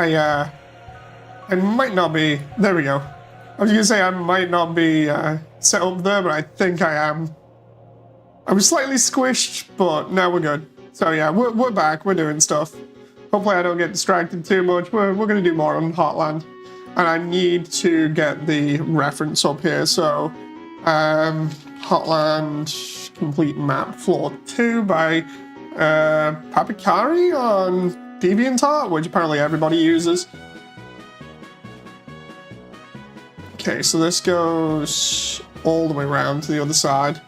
I might not be. There we go. I was gonna say I might not be set up there, but I think I am. I was slightly squished, but now we're good. So yeah, we're back. We're doing stuff. Hopefully I don't get distracted too much. We're gonna do more on Hotland, and I need to get the reference up here. So, Hotland complete map floor 2 by Papikari on DeviantArt, which apparently everybody uses. Okay, so this goes all the way around to the other side.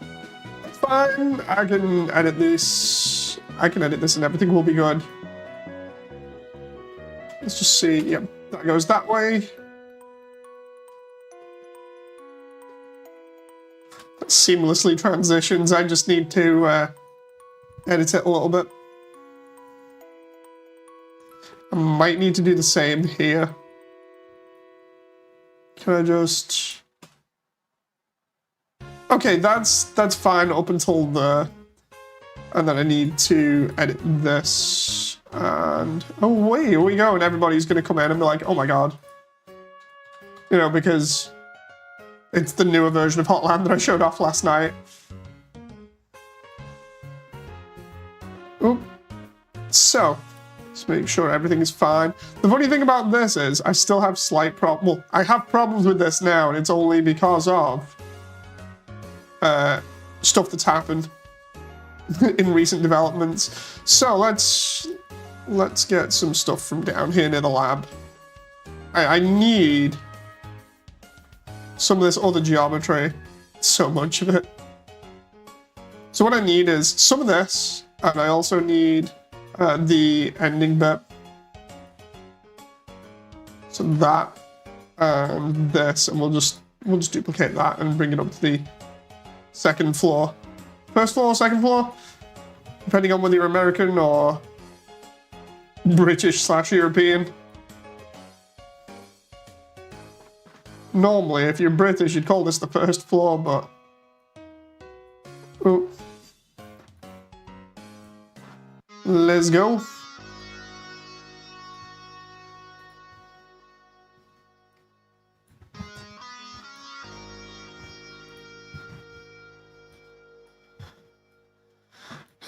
That's fine. I can edit this. I can edit this and everything will be good. Let's just see. Yep, that goes that way. That seamlessly transitions. I just need to edit it a little bit. I might need to do the same here. Can I just... Okay, that's fine up until there. And then I need to edit this. And... Oh, wait, here we go. And everybody's going to come in and be like, oh my god. You know, because it's the newer version of Hotland that I showed off last night. Oop. So... Just make sure everything is fine. The funny thing about this is I still have slight well, I have problems with this now, and it's only because of stuff that's happened in recent developments. So let's get some stuff from down here near the lab. I need some of this other geometry. So much of it. So what I need is some of this, and I also need the ending bit. So that and this, and we'll just duplicate that and bring it up to the second floor. First floor, second floor, depending on whether you're American or British/European. Normally, if you're British, you'd call this the first floor, but... Oh. Let's go.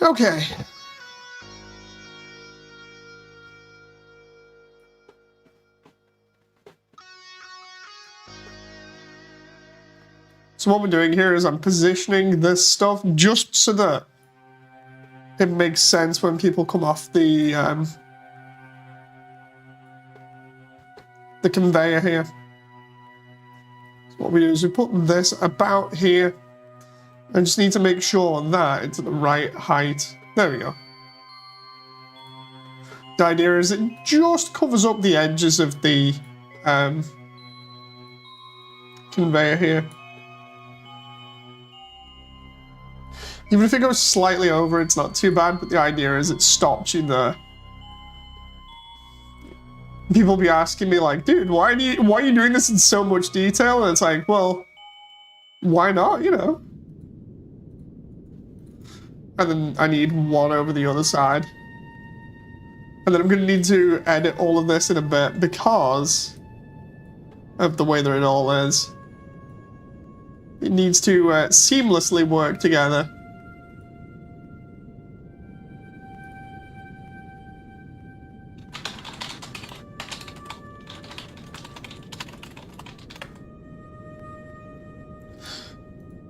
Okay. So what we're doing here is I'm positioning this stuff just so that it makes sense when people come off the conveyor here. So what we do is we put this about here. I just need to make sure that it's at the right height. There we go. The idea is it just covers up the edges of the conveyor here. Even if it goes slightly over, it's not too bad, but the idea is it stops you there. People be asking me like, dude, why are you doing this in so much detail? And it's like, well, why not, you know? And then I need one over the other side. And then I'm going to need to edit all of this in a bit because of the way that it all is. It needs to seamlessly work together.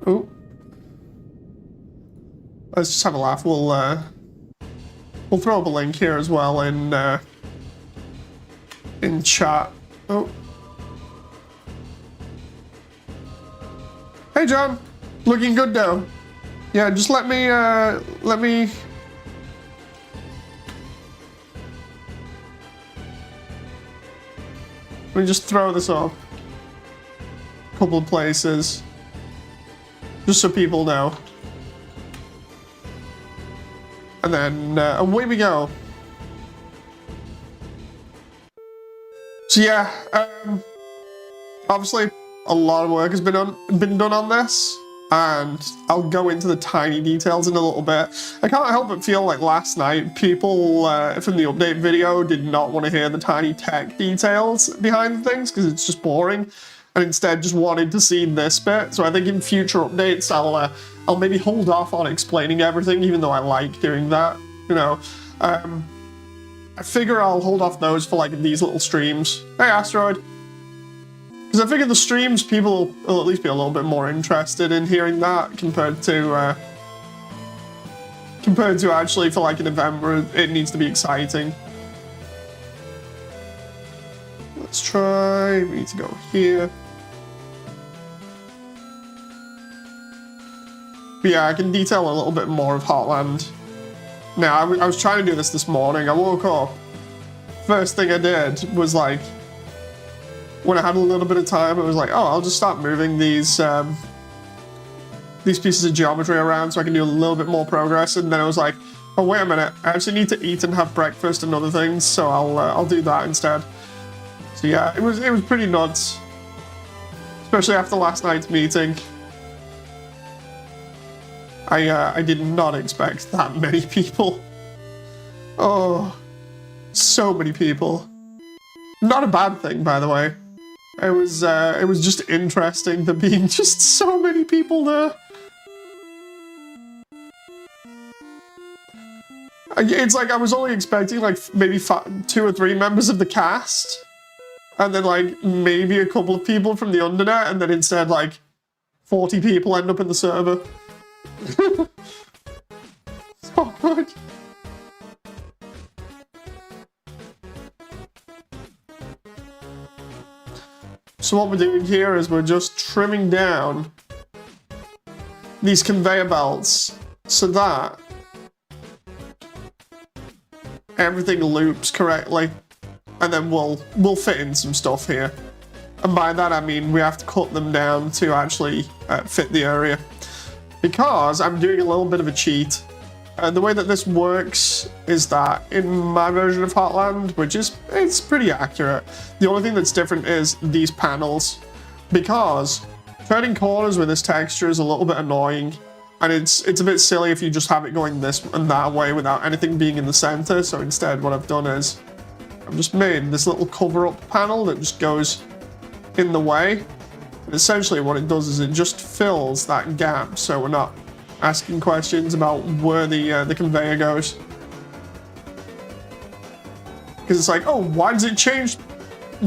Oh. Let's just have a laugh. We'll throw up a link here as well in chat. Oh. Hey John, looking good though. Yeah, just let me let me just throw this off a couple of places. Just so people know. And then away we go. So yeah, obviously a lot of work has been done on this. and I'll go into the tiny details in a little bit. I can't help but feel like last night, people from the update video did not want to hear the tiny tech details behind things because it's just boring, and instead just wanted to see this bit. So I think in future updates, I'll maybe hold off on explaining everything, even though I like doing that, you know. I figure I'll hold off those for like these little streams. Hey, Asteroid. Because I figure the streams, people will at least be a little bit more interested in hearing that compared to actually for like an event where it needs to be exciting. Let's try, we need to go here. But yeah, I can detail a little bit more of Hotland. Now, I was trying to do this morning. I woke up, first thing I did was like, when I had a little bit of time, it was like, oh, I'll just start moving these pieces of geometry around so I can do a little bit more progress. And then I was like, oh, wait a minute, I actually need to eat and have breakfast and other things, so I'll do that instead. So yeah, it was pretty nuts, especially after last night's meeting. I did not expect that many people. Oh, so many people. Not a bad thing, by the way. It was just interesting there being just so many people there. It's like I was only expecting like maybe 2 or 3 members of the cast, and then like maybe a couple of people from the Undernet, and then instead like 40 people end up in the server. So good. So what we're doing here is we're just trimming down these conveyor belts so that everything loops correctly, and then we'll fit in some stuff here. And by that I mean we have to cut them down to actually fit the area. Because I'm doing a little bit of a cheat. The way that this works is that in my version of Hotland, which is, it's pretty accurate, the only thing that's different is these panels. Because turning corners with this texture is a little bit annoying, and it's a bit silly if you just have it going this and that way without anything being in the center. So instead what I've done is I've just made this little cover-up panel that just goes in the way. And essentially what it does is it just fills that gap, so we're not asking questions about where the conveyor goes. Because it's like, oh, why does it change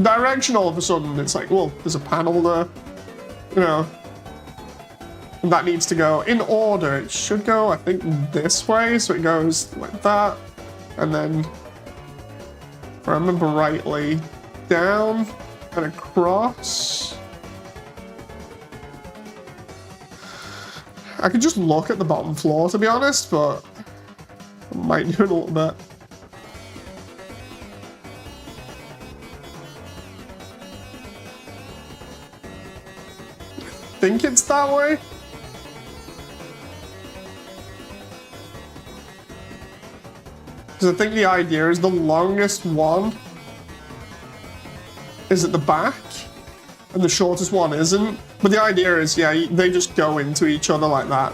direction all of a sudden? It's like, well, there's a panel there, you know, and that needs to go in order. It should go, I think, this way, so it goes like that, and then, if I remember rightly, down and across. I could just look at the bottom floor, to be honest, but I might do it a little bit. I think it's that way. Because I think the idea is the longest one is at the back, and the shortest one isn't. But the idea is, yeah, they just go into each other like that.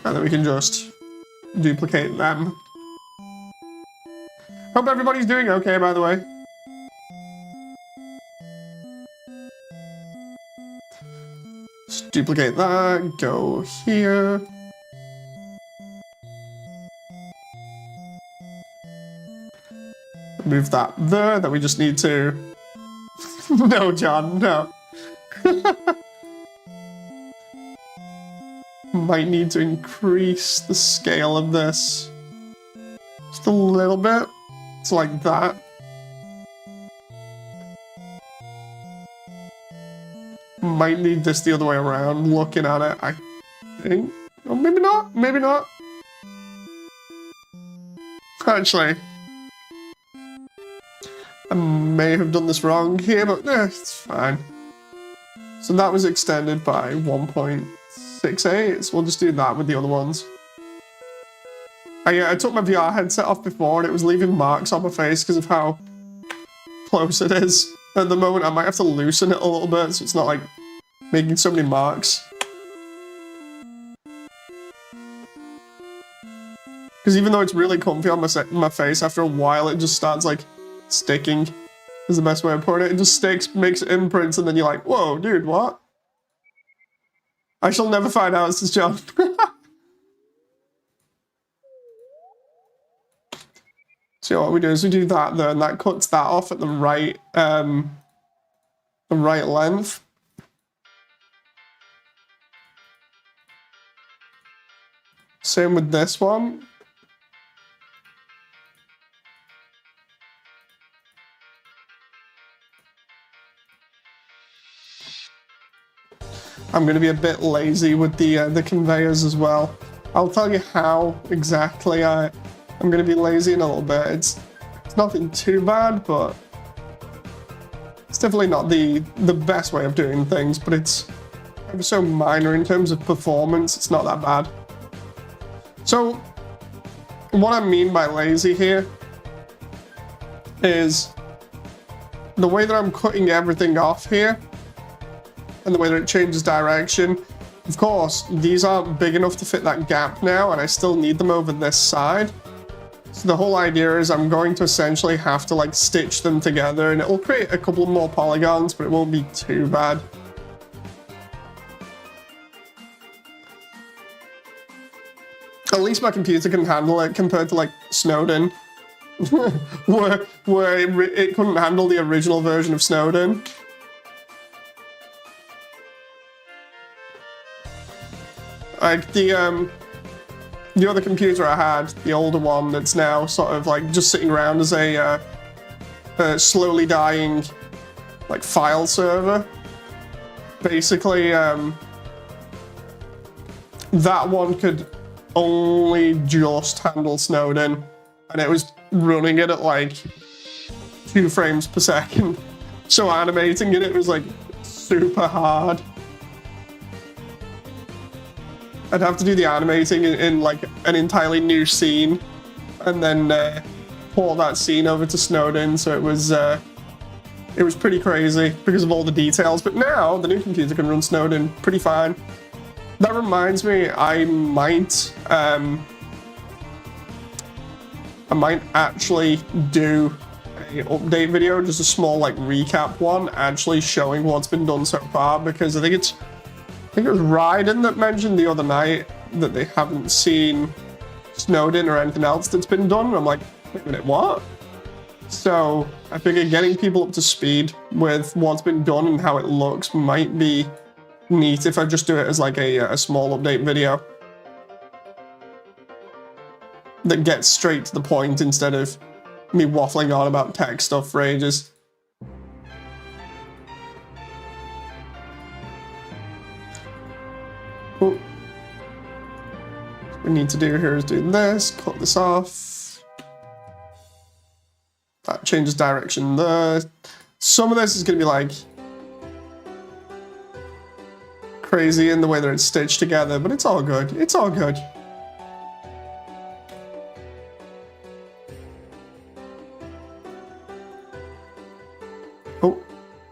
And then we can just duplicate them. Hope everybody's doing okay, by the way. Just duplicate that, go here. Move that there, then we just need to... No, John, no. Might need to increase the scale of this just a little bit. It's like that. Might need this the other way around, looking at it, I think. Oh, maybe not, maybe not. Actually, I may have done this wrong here, but it's fine. So that was extended by 1.68, so we'll just do that with the other ones. I took my VR headset off before and it was leaving marks on my face because of how close it is. At the moment I might have to loosen it a little bit so it's not like making so many marks. Because even though it's really comfy on my face, after a while it just starts like sticking, is the best way of putting it. It just sticks, makes imprints, and then you're like, whoa, dude, what? I shall never find out, says John. So what we do is we do that there, and that cuts that off at the right length. Same with this one. I'm going to be a bit lazy with the conveyors as well. I'll tell you how exactly I'm going to be lazy in a little bit. It's nothing too bad, but it's definitely not the best way of doing things, but it's ever so minor in terms of performance. It's not that bad. So what I mean by lazy here is the way that I'm cutting everything off here and the way that it changes direction. Of course, these aren't big enough to fit that gap now, and I still need them over this side. So the whole idea is I'm going to essentially have to like stitch them together, and it will create a couple more polygons, but it won't be too bad. At least my computer can handle it compared to like Snowden, where it couldn't handle the original version of Snowden. Like the other computer I had, the older one that's now sort of like just sitting around as a slowly dying like file server. Basically, that one could only just handle Snowden, and it was running it at like 2 frames per second. So animating it was like super hard. I'd have to do the animating in like an entirely new scene, and then port that scene over to Snowden. So it was pretty crazy because of all the details. But now the new computer can run Snowden pretty fine. That reminds me, I might actually do an update video, just a small like recap one, actually showing what's been done so far, because I think it was Ryden that mentioned the other night that they haven't seen Snowden or anything else that's been done. And I'm like, wait a minute, what? So I figured getting people up to speed with what's been done and how it looks might be neat if I just do it as like a small update video that gets straight to the point instead of me waffling on about tech stuff for ages. What we need to do here is do this, cut this off. That changes direction there. Some of this is going to be like crazy in the way that it's stitched together, but it's all good. It's all good. Oh,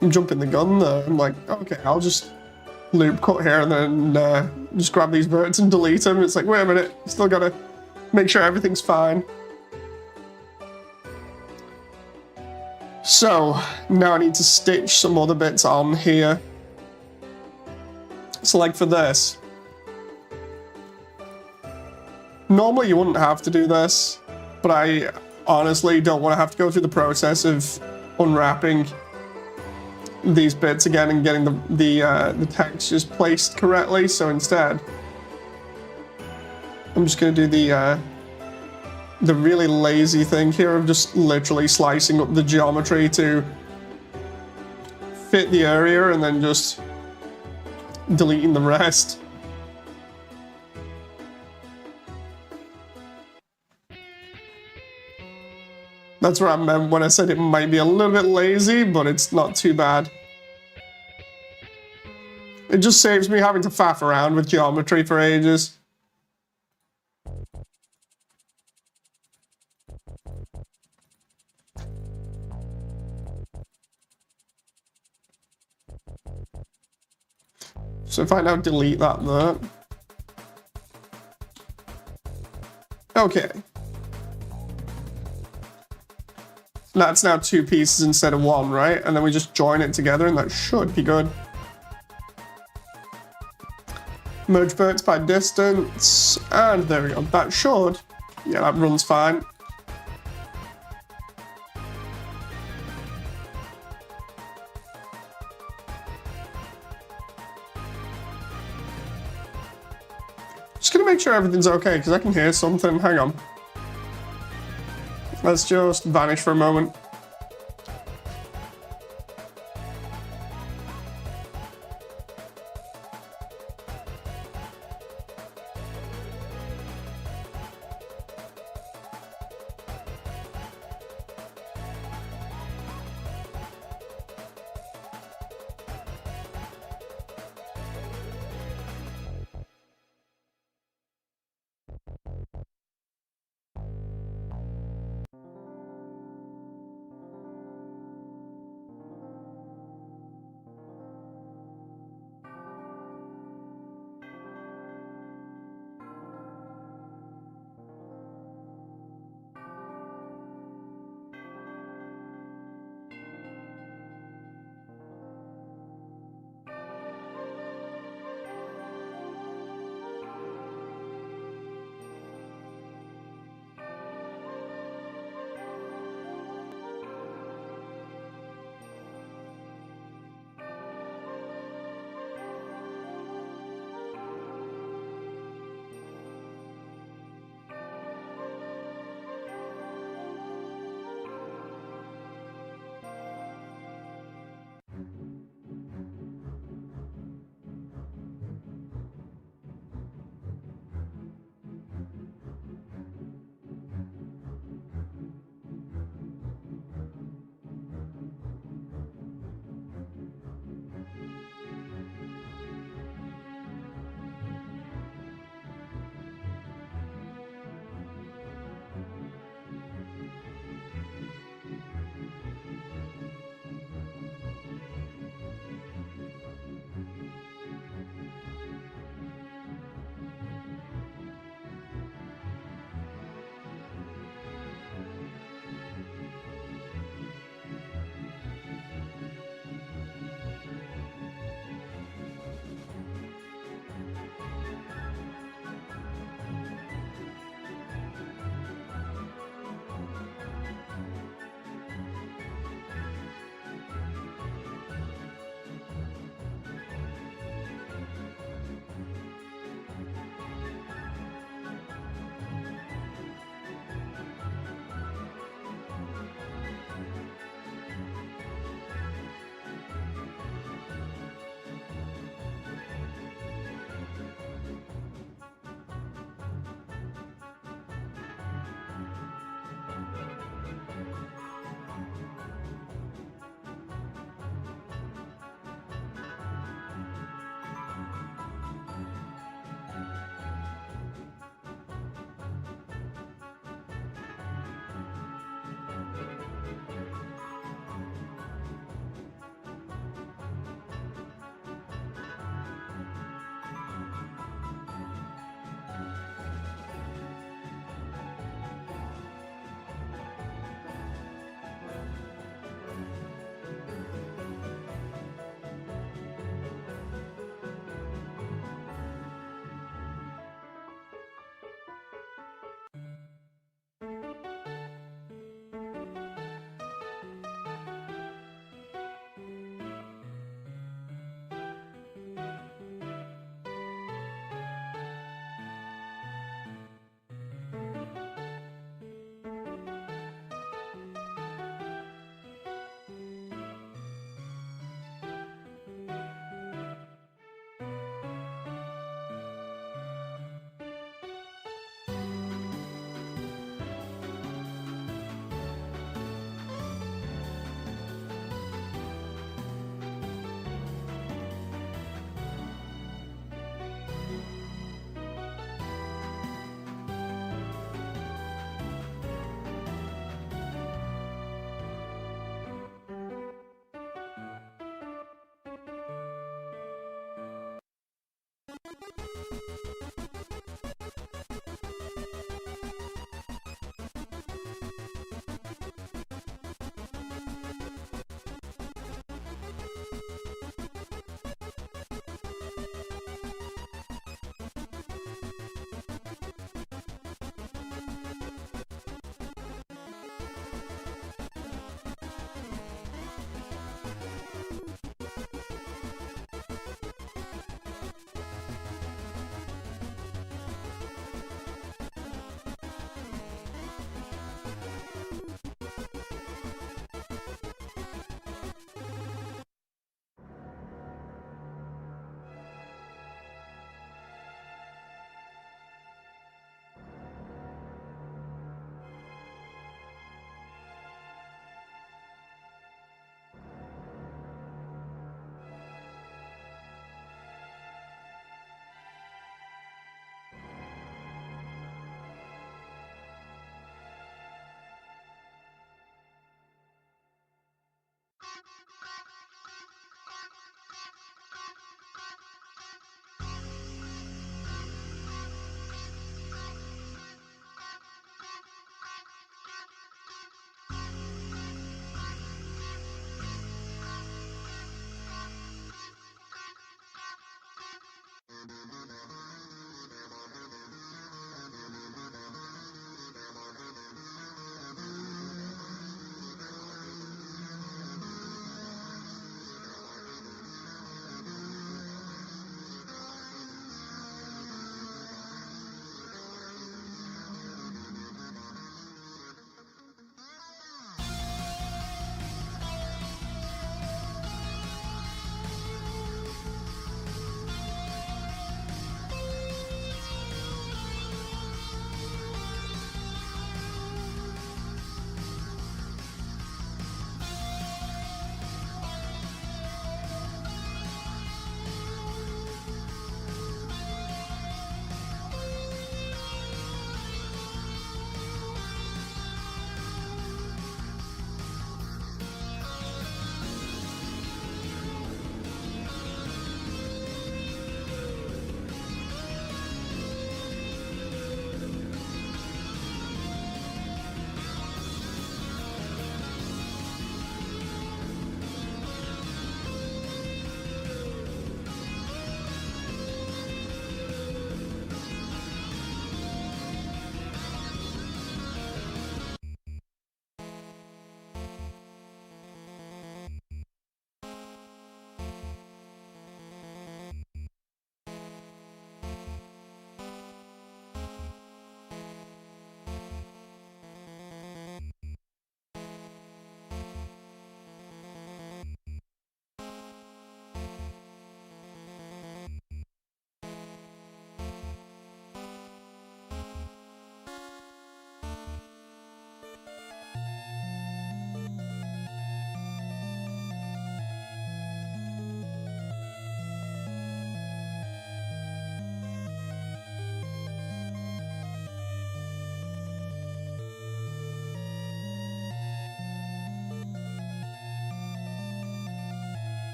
I'm jumping the gun there. I'm like, okay, I'll just loop cut here and then just grab these verts and delete them. It's like, wait a minute, still gotta make sure everything's fine. So now I need to stitch some other bits on here. So like for this, normally you wouldn't have to do this, but I honestly don't want to have to go through the process of unwrapping these bits again and getting the textures placed correctly. So instead, I'm just going to do the really lazy thing here of just literally slicing up the geometry to fit the area and then just deleting the rest. That's what I meant when I said it might be a little bit lazy, but it's not too bad. It just saves me having to faff around with geometry for ages. So if I now delete that there. Okay. That's now 2 pieces instead of 1, right? And then we just join it together and that should be good. Merge verts by distance, and there we go. That should, yeah, that runs fine. Just gonna make sure everything's okay, because I can hear something. Hang on. Let's just vanish for a moment.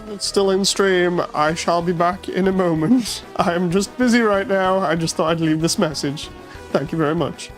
It's still in stream. I shall be back in a moment. I'm just busy right now. I just thought I'd leave this message. Thank you very much.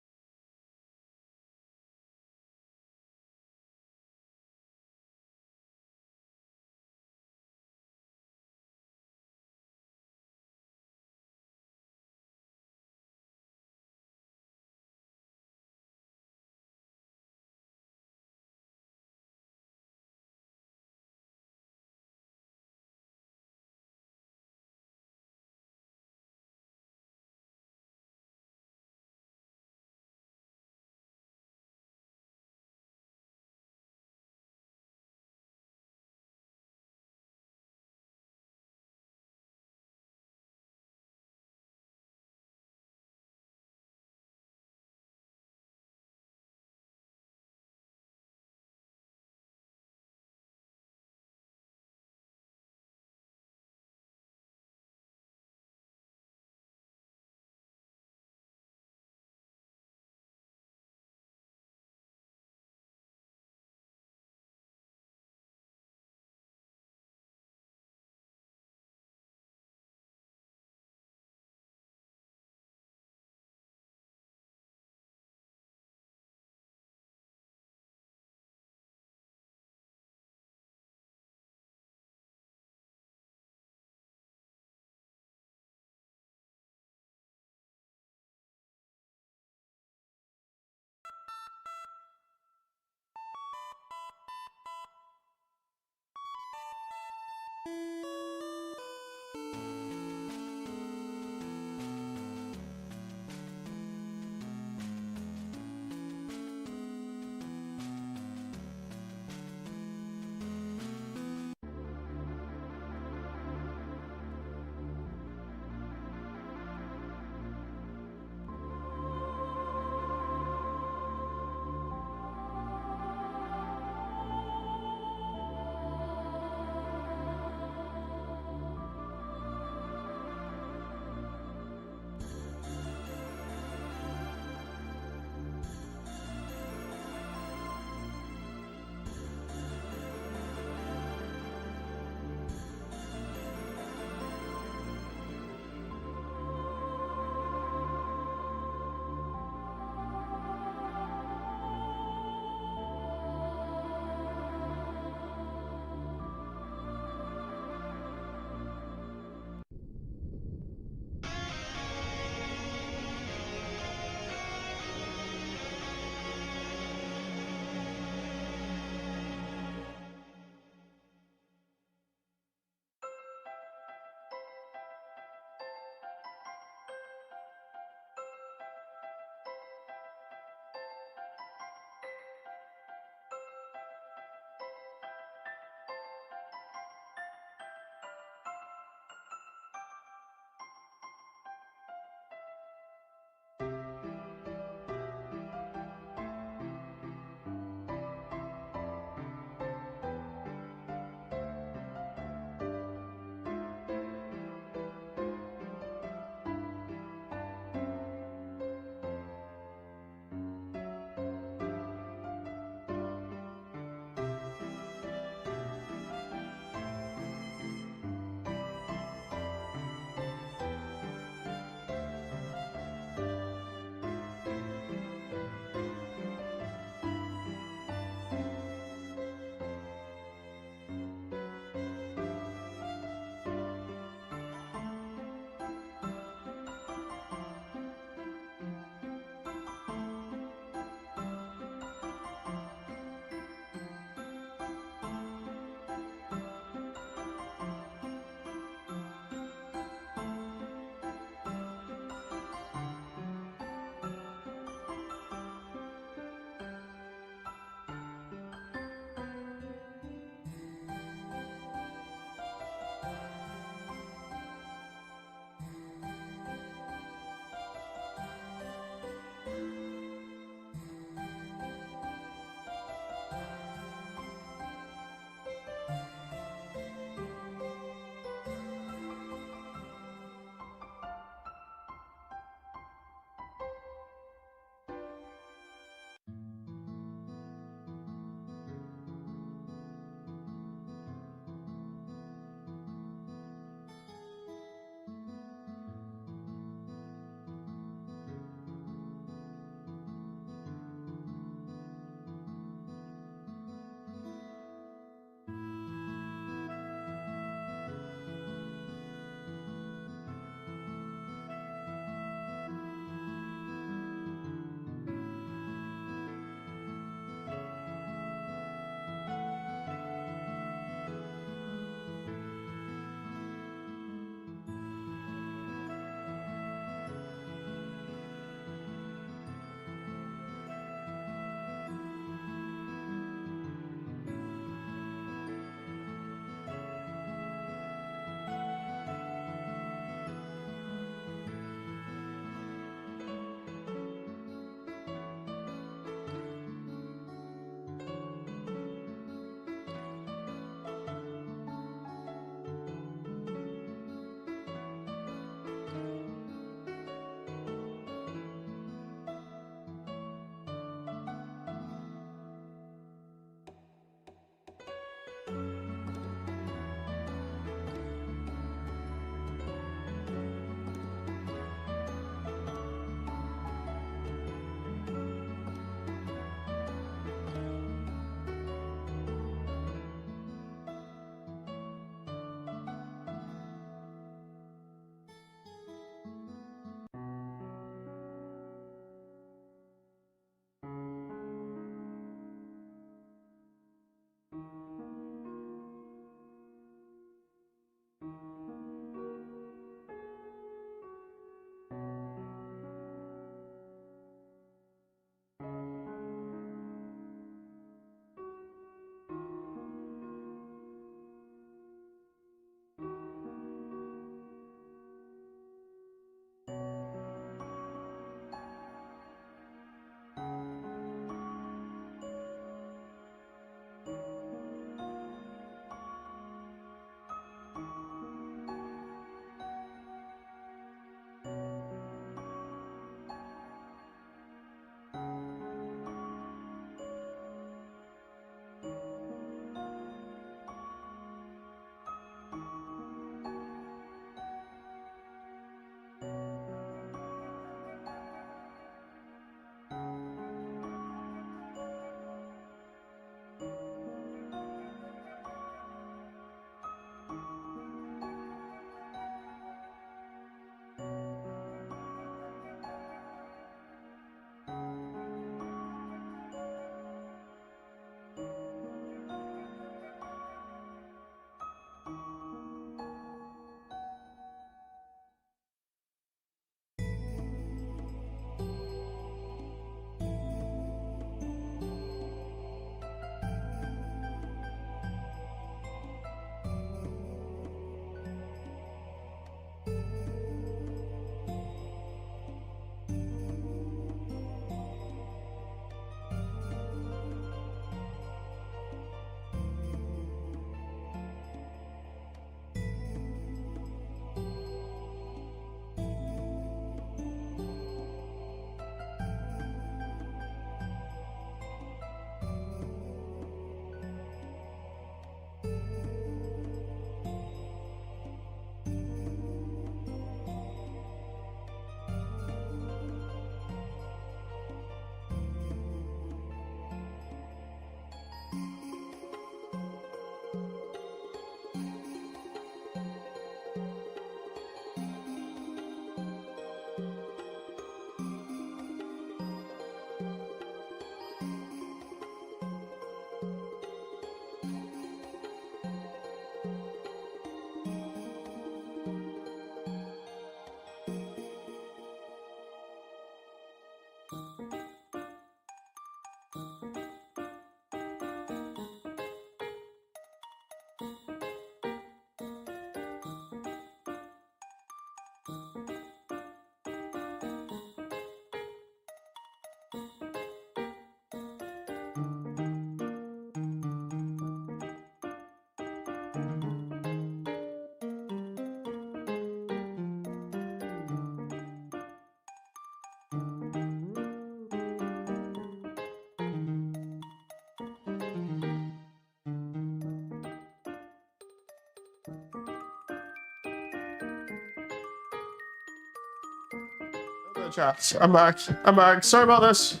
the chat. I'm back. I'm back. Sorry about this.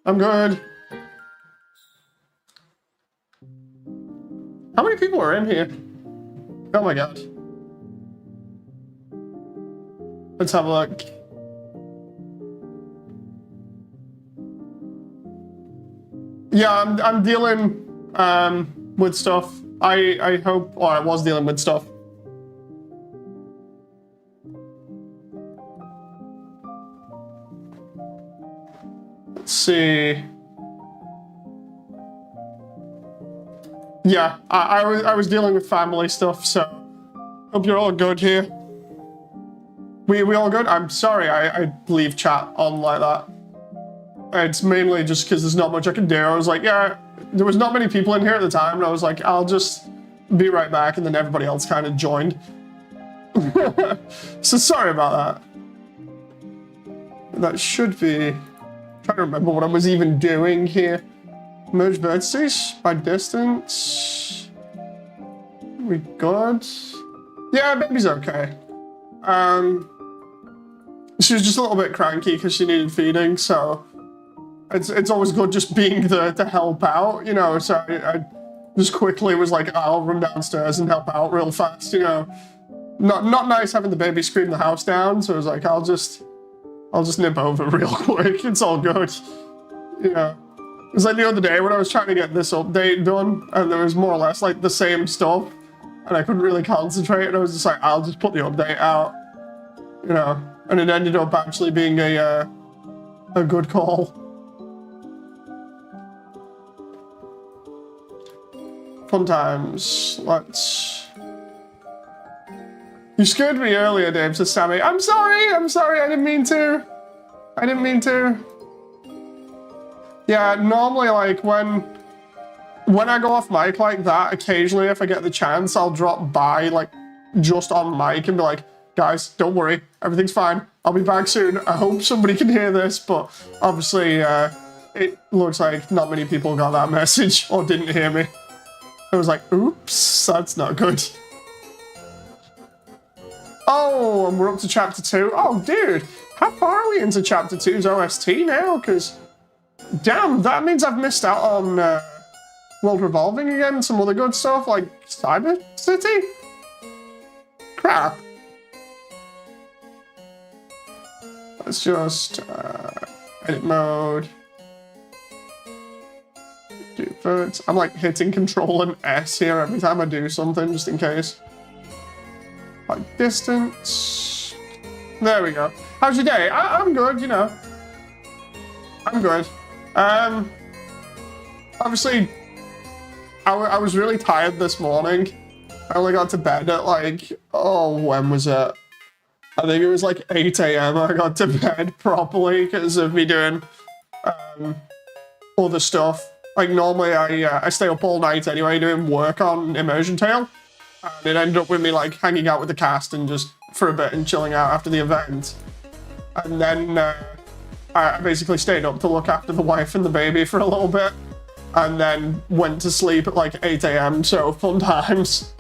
I'm good. How many people are in here? Oh my god. Let's have a look. Yeah, I'm dealing with stuff. I hope, or I was dealing with stuff. Let's see. Yeah, I was dealing with family stuff, so hope you're all good here. We all good? I'm sorry I leave chat on like that. It's mainly just because there's not much I can do. I was like, yeah, there was not many people in here at the time, and I was like, I'll just be right back, and then everybody else kind of joined. So sorry about that. That should be... I'm trying to remember what I was even doing here. Merge vertices by distance. We good? Yeah, baby's okay. She was just a little bit cranky because she needed feeding, so it's always good just being there to help out, you know. So I just quickly was like, I'll run downstairs and help out real fast, you know. Not nice having the baby scream the house down, so I was like, I'll just nip over real quick. It's all good, you know. It was like the other day when I was trying to get this update done, and there was more or less like the same stuff, and I couldn't really concentrate, and I was just like, I'll just put the update out, you know. And it ended up actually being a good call. Fun times. Let's... You scared me earlier, Dave, says Sammy. I'm sorry, I didn't mean to. I didn't mean to. Yeah, normally, like, when I go off mic like that, occasionally, if I get the chance, I'll drop by, like, just on mic and be like, guys, don't worry, everything's fine. I'll be back soon. I hope somebody can hear this, but obviously, it looks like not many people got that message or didn't hear me. I was like, oops, that's not good. Oh, and we're up to chapter 2. Oh, dude, how far are we into chapter 2's OST now? Because, damn, that means I've missed out on World Revolving again and some other good stuff like Cyber City? Crap. Let's just edit mode. Do first. I'm like hitting Control and S here every time I do something, just in case. Like distance. There we go. How's your day? I'm good, you know. I'm good. Obviously, I was really tired this morning. I only got to bed at like, oh, when was it? I think it was like 8 AM I got to bed properly because of me doing other stuff. Like normally I stay up all night anyway doing work on Immersiontale. And it ended up with me like hanging out with the cast and just for a bit and chilling out after the event. And then I basically stayed up to look after the wife and the baby for a little bit. And then went to sleep at like 8 AM, so fun times.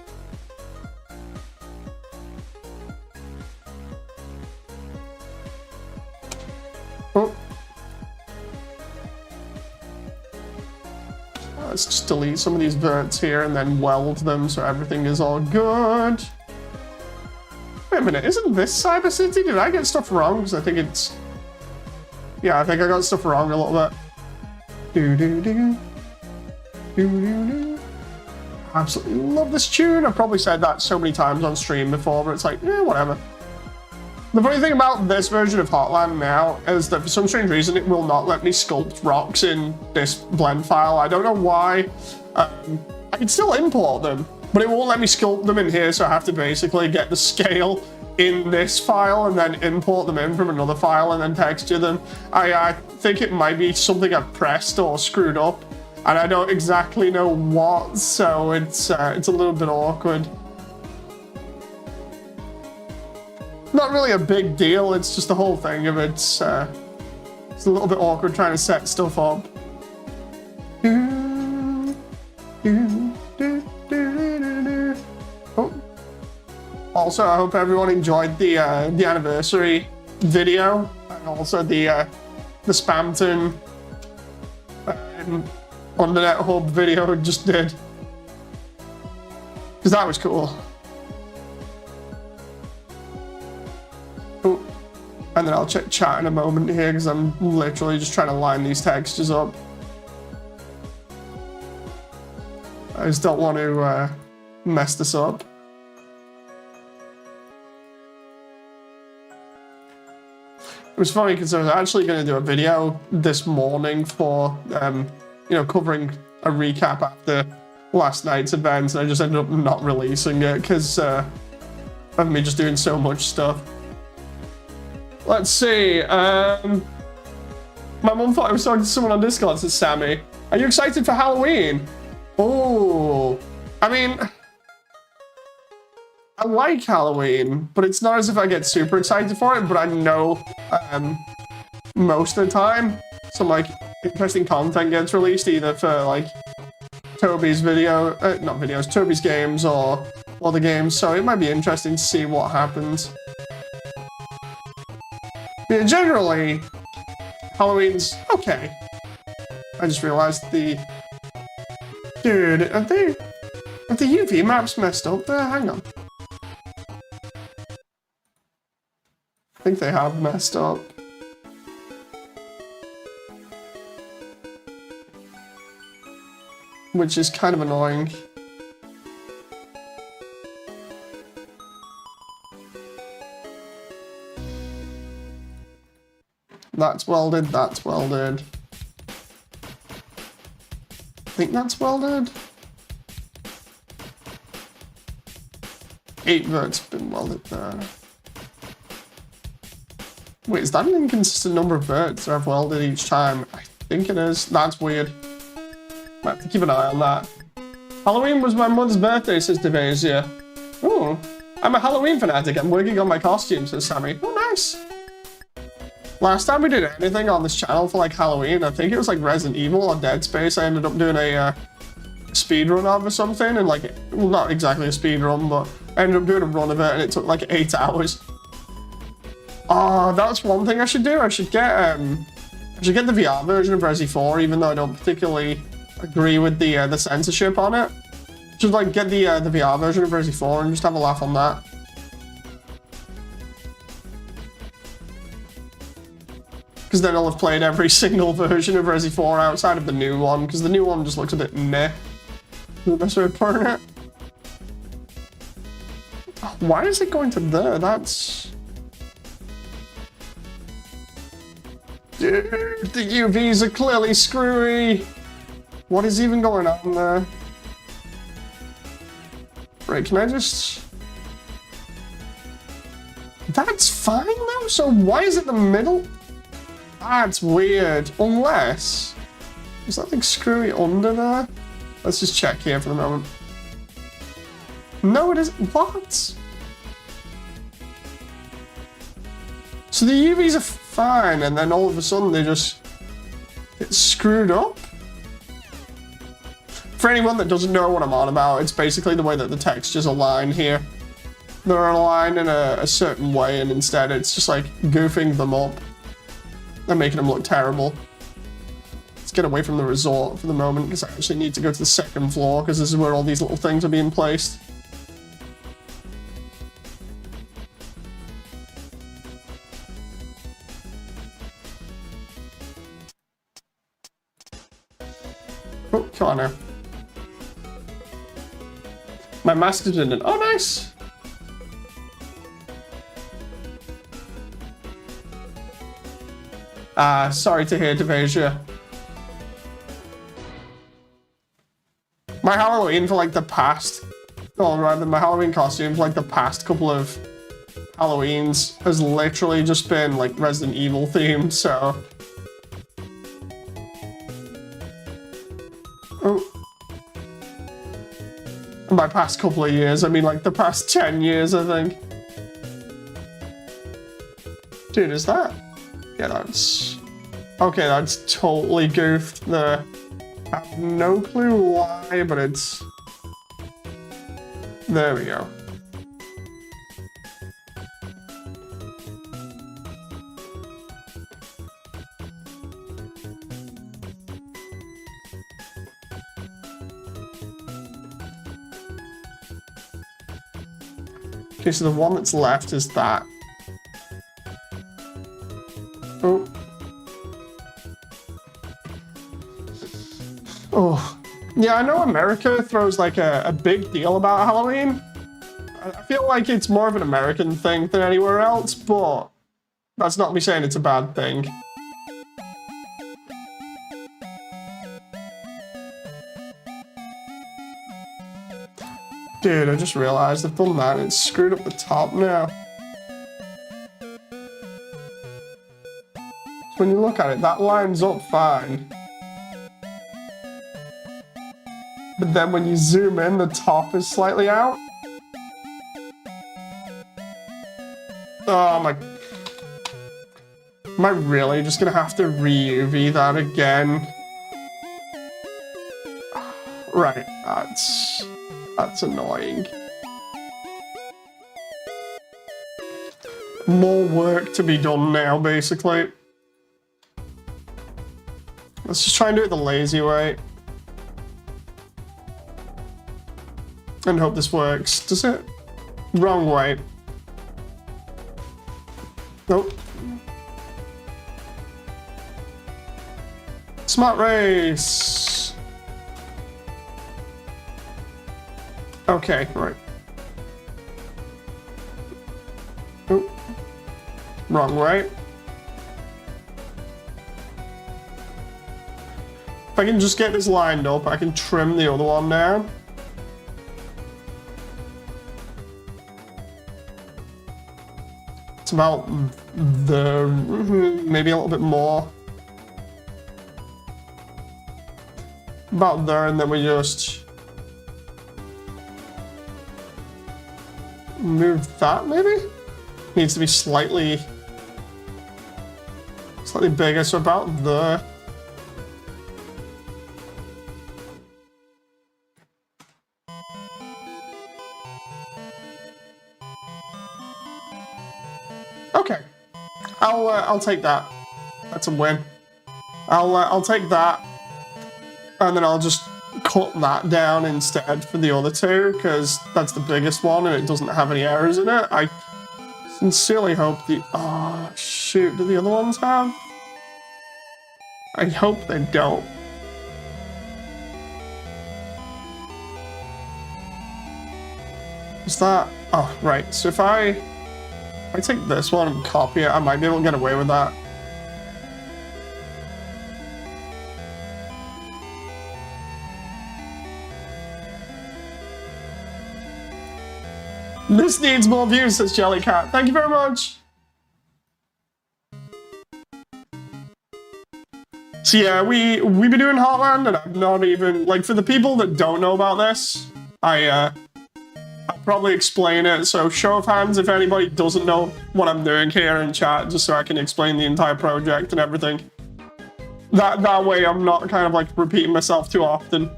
Oh. Let's just delete some of these verts here and then weld them so everything is all good. Wait a minute, isn't this Cyber City? Did I get stuff wrong? Because I think it's... Yeah, I think I got stuff wrong a little bit. Do-do-do. Do-do-do. Absolutely love this tune. I've probably said that so many times on stream before, but it's like, eh, whatever. The funny thing about this version of Hotland now is that for some strange reason it will not let me sculpt rocks in this blend file. I don't know why. I can still import them, but it won't let me sculpt them in here, so I have to basically get the scale in this file and then import them in from another file and then texture them. I think it might be something I've pressed or screwed up, and I don't exactly know what, so it's a little bit awkward. Not really a big deal, it's just the whole thing of it. It's a little bit awkward trying to set stuff up. Oh. Also, I hope everyone enjoyed the anniversary video and also the Spamton Undernet Hub video I just did, because that was cool. Oh, and then I'll check chat in a moment here because I'm literally just trying to line these textures up. I just don't want to mess this up. It was funny because I was actually going to do a video this morning for, you know, covering a recap after last night's event, and I just ended up not releasing it because of me just doing so much stuff. Let's see. My mum thought I was talking to someone on Discord. Says Sammy, "Are you excited for Halloween?" Oh, I mean, I like Halloween, but it's not as if I get super excited for it, but I know most of the time some like interesting content gets released either for like Toby's video, not videos, Toby's games or other games, so it might be interesting to see what happens. Yeah, generally, Halloween's okay. I just realized the... Dude, are the UV maps messed up there? Hang on. I think they have messed up. Which is kind of annoying. That's welded, that's welded. I think that's welded. 8 verts have been welded there. Wait, is that an inconsistent number of verts I've welded each time? I think it is. That's weird. Might have to keep an eye on that. Halloween was my mother's birthday, says Devasia. Oh, I'm a Halloween fanatic. I'm working on my costume, says Sammy. Oh, nice. Last time we did anything on this channel for like Halloween, I think it was like Resident Evil or Dead Space. I ended up doing a speed run of or something, and like, well, not exactly a speed run, but I ended up doing a run of it, and it took like 8 hours. Oh, that's one thing I should do. I should get the VR version of Resi 4, even though I don't particularly agree with the censorship on it. Just like get the VR version of Resi 4 and just have a laugh on that. Because then I'll have played every single version of Resi 4 outside of the new one, because the new one just looks a bit meh. The best way of putting it. Why is it going to there? That's... Dude, the UVs are clearly screwy. What is even going on there? Right, can I just... That's fine though, so why is it the middle? That's weird, unless... Is that like screwy under there? Let's just check here for the moment. No, it isn't. What? So the UVs are fine, and then all of a sudden they just get screwed up? For anyone that doesn't know what I'm on about, it's basically the way that the textures align here. They're aligned in a certain way, and instead it's just like goofing them up and making them look terrible. Let's get away from the resort for the moment, because I actually need to go to the 2nd floor, because this is where all these little things are being placed. Oh, come on now. My master's in it. Oh, nice! Sorry to hear, Devasia. My Halloween for like the past... Oh, rather, my Halloween costume for like the past couple of Halloweens has literally just been like Resident Evil themed, so... Oh. And by past couple of years, I mean like the past 10 years, I think. Dude, is that... Yeah, that's... Okay, that's totally goofed there. I have no clue why, but it's... There we go. Okay, so the one that's left is that. Oh. Oh. Yeah, I know America throws like a big deal about Halloween. I feel like it's more of an American thing than anywhere else, but that's not me saying it's a bad thing. Dude, I just realized I've done that and it's screwed up the top now. When you look at it, that lines up fine. But then when you zoom in, the top is slightly out. Oh my... Am I really just gonna have to re-UV that again? Right, that's annoying. More work to be done now, basically. Let's just try and do it the lazy way. And hope this works. Does it? Wrong way. Nope. Smart race. Okay, right. Oh. Wrong way. If I can just get this lined up, I can trim the other one down. It's about the... maybe a little bit more. About there, and then we just... move that, maybe? Needs to be slightly bigger, so about there. Okay, I'll take that. That's a win. I'll take that, and then I'll just cut that down instead for the other two, because that's the biggest one and it doesn't have any errors in it. I sincerely hope the... oh, shoot, do the other ones have? I hope they don't. Is that... oh, right, so if I take this one and copy it, I might be able to get away with that. This needs more views, says Jellycat. Thank you very much. So yeah, we've been doing Hotland, and I'm not even... like, for the people that don't know about this, I'll probably explain it. So show of hands if anybody doesn't know what I'm doing here in chat, just so I can explain the entire project and everything. That way I'm not kind of like repeating myself too often.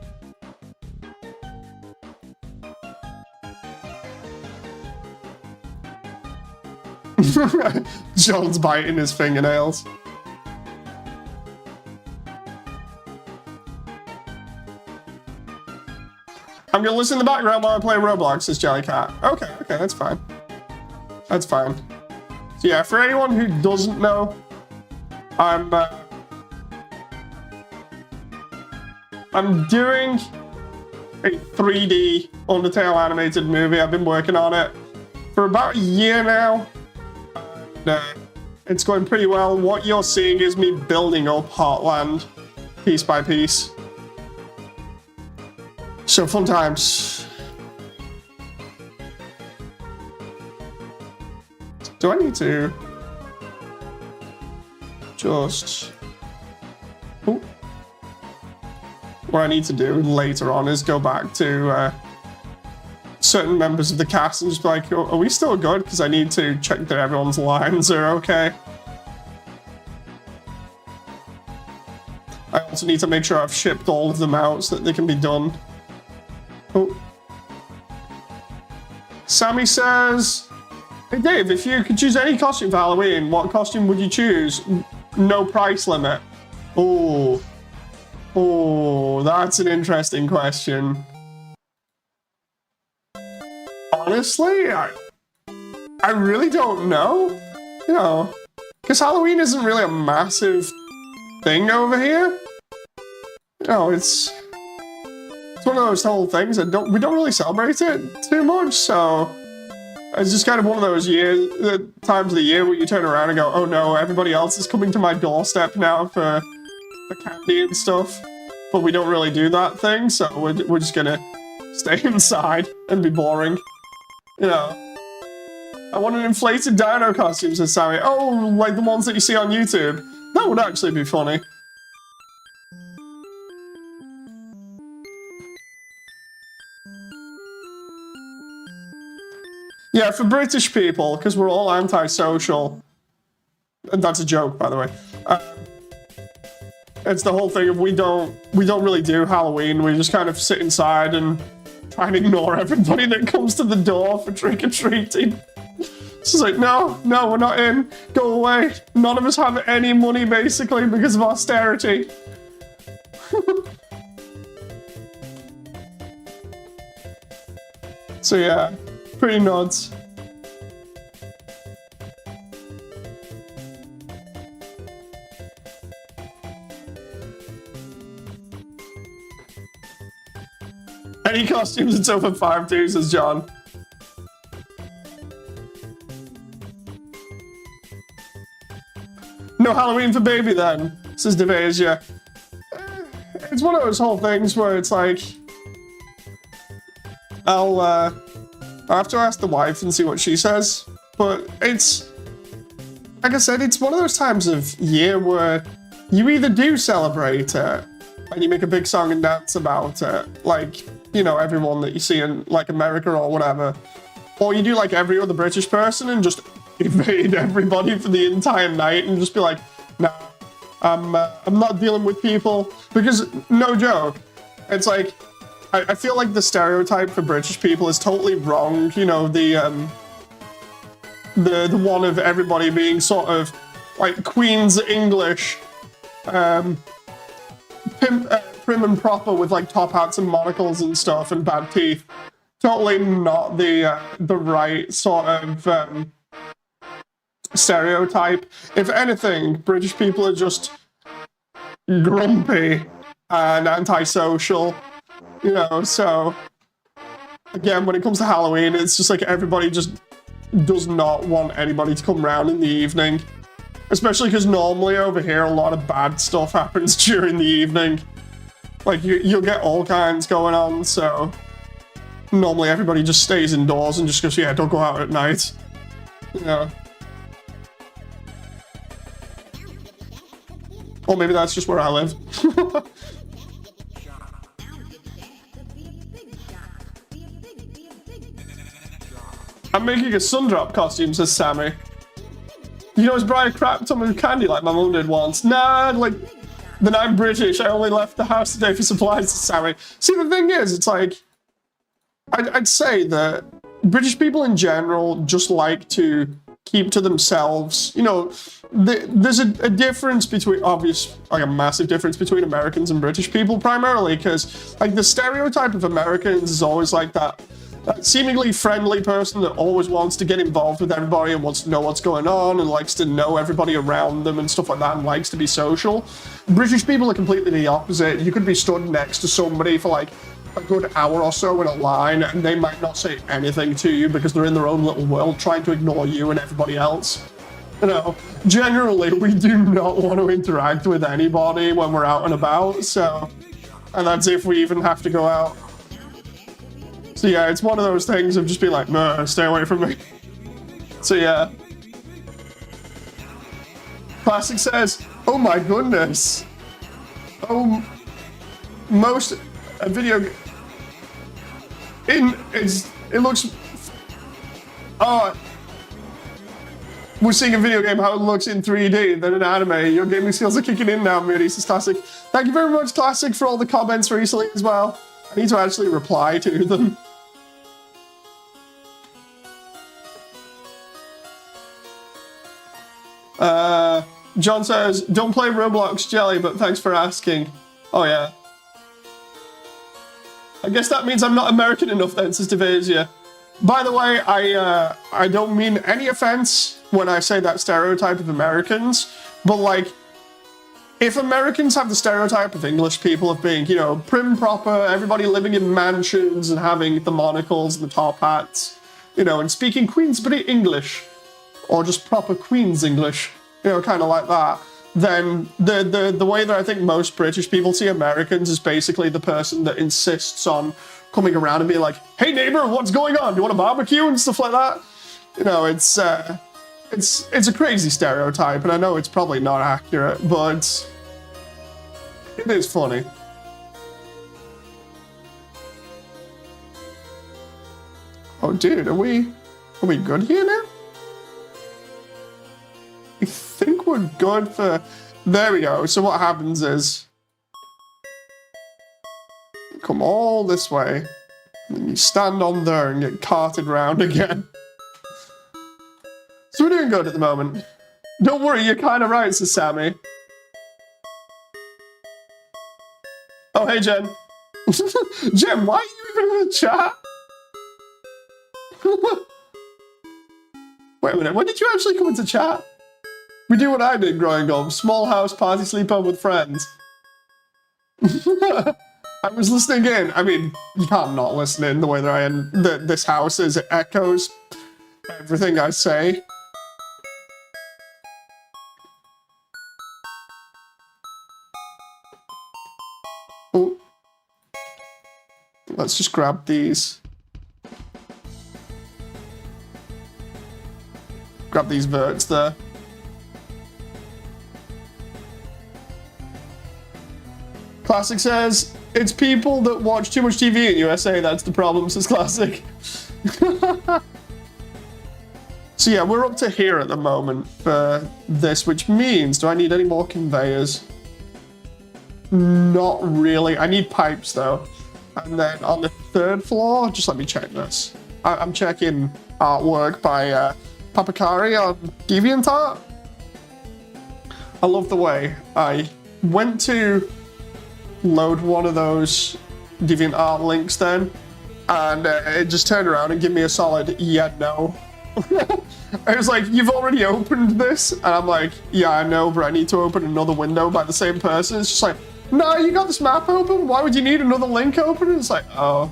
John's biting his fingernails. I'm gonna listen in the background while I play Roblox, says Jellycat. Okay, that's fine. That's fine. So yeah, for anyone who doesn't know, I'm doing a 3D Undertale animated movie. I've been working on it for about a year now. It's going pretty well. What you're seeing is me building up Hotland piece by piece. So fun times. Do I need to just... ooh. What I need to do later on is go back to certain members of the cast and just be like, are we still good? Because I need to check that everyone's lines are okay. I also need to make sure I've shipped all of them out so that they can be done. Oh. Sammy says, hey Dave, if you could choose any costume for Halloween, what costume would you choose? No price limit. Oh. Oh, that's an interesting question. Honestly, I really don't know. You know, because Halloween isn't really a massive thing over here. You know, it's one of those whole things that we don't really celebrate it too much, so it's just kind of one of those times of the year where you turn around and go, oh no, everybody else is coming to my doorstep now for candy and stuff, but we don't really do that thing, so we're just gonna stay inside and be boring. You know. I want an inflated dino costume, says Sammy. Oh, like the ones that you see on YouTube. That would actually be funny. Yeah, for British people, because we're all antisocial. And that's a joke, by the way. It's the whole thing of we don't really do Halloween. We just kind of sit inside and try and ignore everybody that comes to the door for trick-or-treating. It's just like, no, we're not in. Go away. None of us have any money, basically, because of austerity. So yeah, pretty nuts. Any costumes, it's over 5 too, says John. No Halloween for baby then, says Devasia. It's one of those whole things where it's like, I'll have to ask the wife and see what she says, but it's, like I said, it's one of those times of year where you either do celebrate it, and you make a big song and dance about it, like, you know, everyone that you see in, like, America or whatever, or you do like every other British person and just evade everybody for the entire night and just be like, nah, I'm not dealing with people, because, no joke, it's like, I feel like the stereotype for British people is totally wrong, you know, the one of everybody being sort of, like, Queen's English, prim and proper with, like, top hats and monocles and stuff and bad teeth. Totally not the right sort of, stereotype. If anything, British people are just grumpy and antisocial, you know, so again, when it comes to Halloween, it's just like everybody just does not want anybody to come around in the evening, especially because normally over here a lot of bad stuff happens during the evening. Like you'll get all kinds going on, so normally everybody just stays indoors and just goes, yeah, don't go out at night, you know. Or maybe that's just where I live. I'm making a Sundrop costume, says Sammy. You know, it's bright a crap ton of candy like my mum did once. Nah, like, then I'm British. I only left the house today for supplies, says Sammy. See, the thing is, it's like, I'd say that British people in general just like to keep to themselves. You know, there's a difference between, like a massive difference between Americans and British people, primarily because, like, the stereotype of Americans is always like that seemingly friendly person that always wants to get involved with everybody and wants to know what's going on and likes to know everybody around them and stuff like that and likes to be social. British people are completely the opposite. You could be stood next to somebody for like a good hour or so in a line and they might not say anything to you because they're in their own little world trying to ignore you and everybody else. You know, generally we do not want to interact with anybody when we're out and about, so, and that's if we even have to go out. So yeah, it's one of those things of just being like, no, stay away from me. So yeah. Classic says, oh my goodness. Oh, most video, it looks, oh, we're seeing a video game how it looks in 3D than an anime. Your gaming skills are kicking in now, Moody, says Classic. Thank you very much, Classic, for all the comments recently as well. I need to actually reply to them. John says, don't play Roblox Jelly, but thanks for asking. Oh yeah. I guess that means I'm not American enough then, says Devasia. By the way, I don't mean any offense when I say that stereotype of Americans, but like, if Americans have the stereotype of English people of being, you know, prim proper, everybody living in mansions and having the monocles and the top hats, you know, and speaking Queensbury English, or just proper Queen's English, you know, kind of like that, then the way that I think most British people see Americans is basically the person that insists on coming around and being like, hey neighbor, what's going on? Do you want a barbecue and stuff like that? You know, it's a crazy stereotype, and I know it's probably not accurate, but it is funny. Oh dude, are we good here now? I think we're good for... There we go. So what happens is... come all this way, and then you stand on there and get carted round again. So we're doing good at the moment. Don't worry, you're kind of right, says Sammy. Oh, hey, Jen. Jen, why are you even in the chat? Wait a minute, when did you actually come into chat? We do what I did growing up. Small house, party, sleepover with friends. I was listening in. I mean, you can't not listen in the way that I am. This house is, it echoes everything I say. Oh. Let's just grab these. Grab these verts there. Classic says, it's people that watch too much TV in USA, that's the problem, says Classic. So yeah, we're up to here at the moment for this, which means, do I need any more conveyors? Not really. I need pipes though. And then on the third floor, just let me check this. I'm checking artwork by Papakari on DeviantArt. I love the way I went to load one of those DeviantArt links then, and it just turned around and gave me a solid yeah, no. I was like, you've already opened this? And I'm like, yeah, I know, but I need to open another window by the same person. It's just like, no, you got this map open? Why would you need another link open? It's like, oh,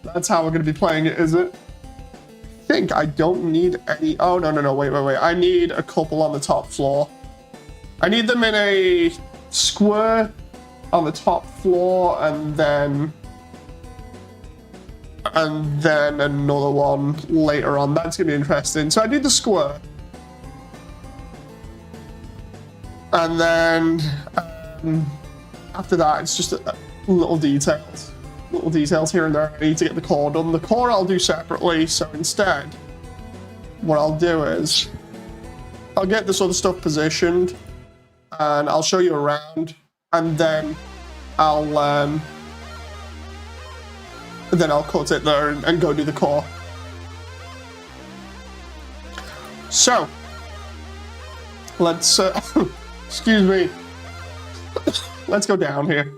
that's how we're going to be playing it, is it? I think I don't need any... Oh, no, wait. I need a couple on the top floor. I need them in a square on the top floor, and then another one later on. That's gonna be interesting. So I did the square, and then after that it's just little details here and there. I need to get the core done. The core I'll do separately, so instead what I'll do is I'll get this other stuff positioned and I'll show you around, and then I'll cut it there and go do the core. So let's excuse me. Let's go down here.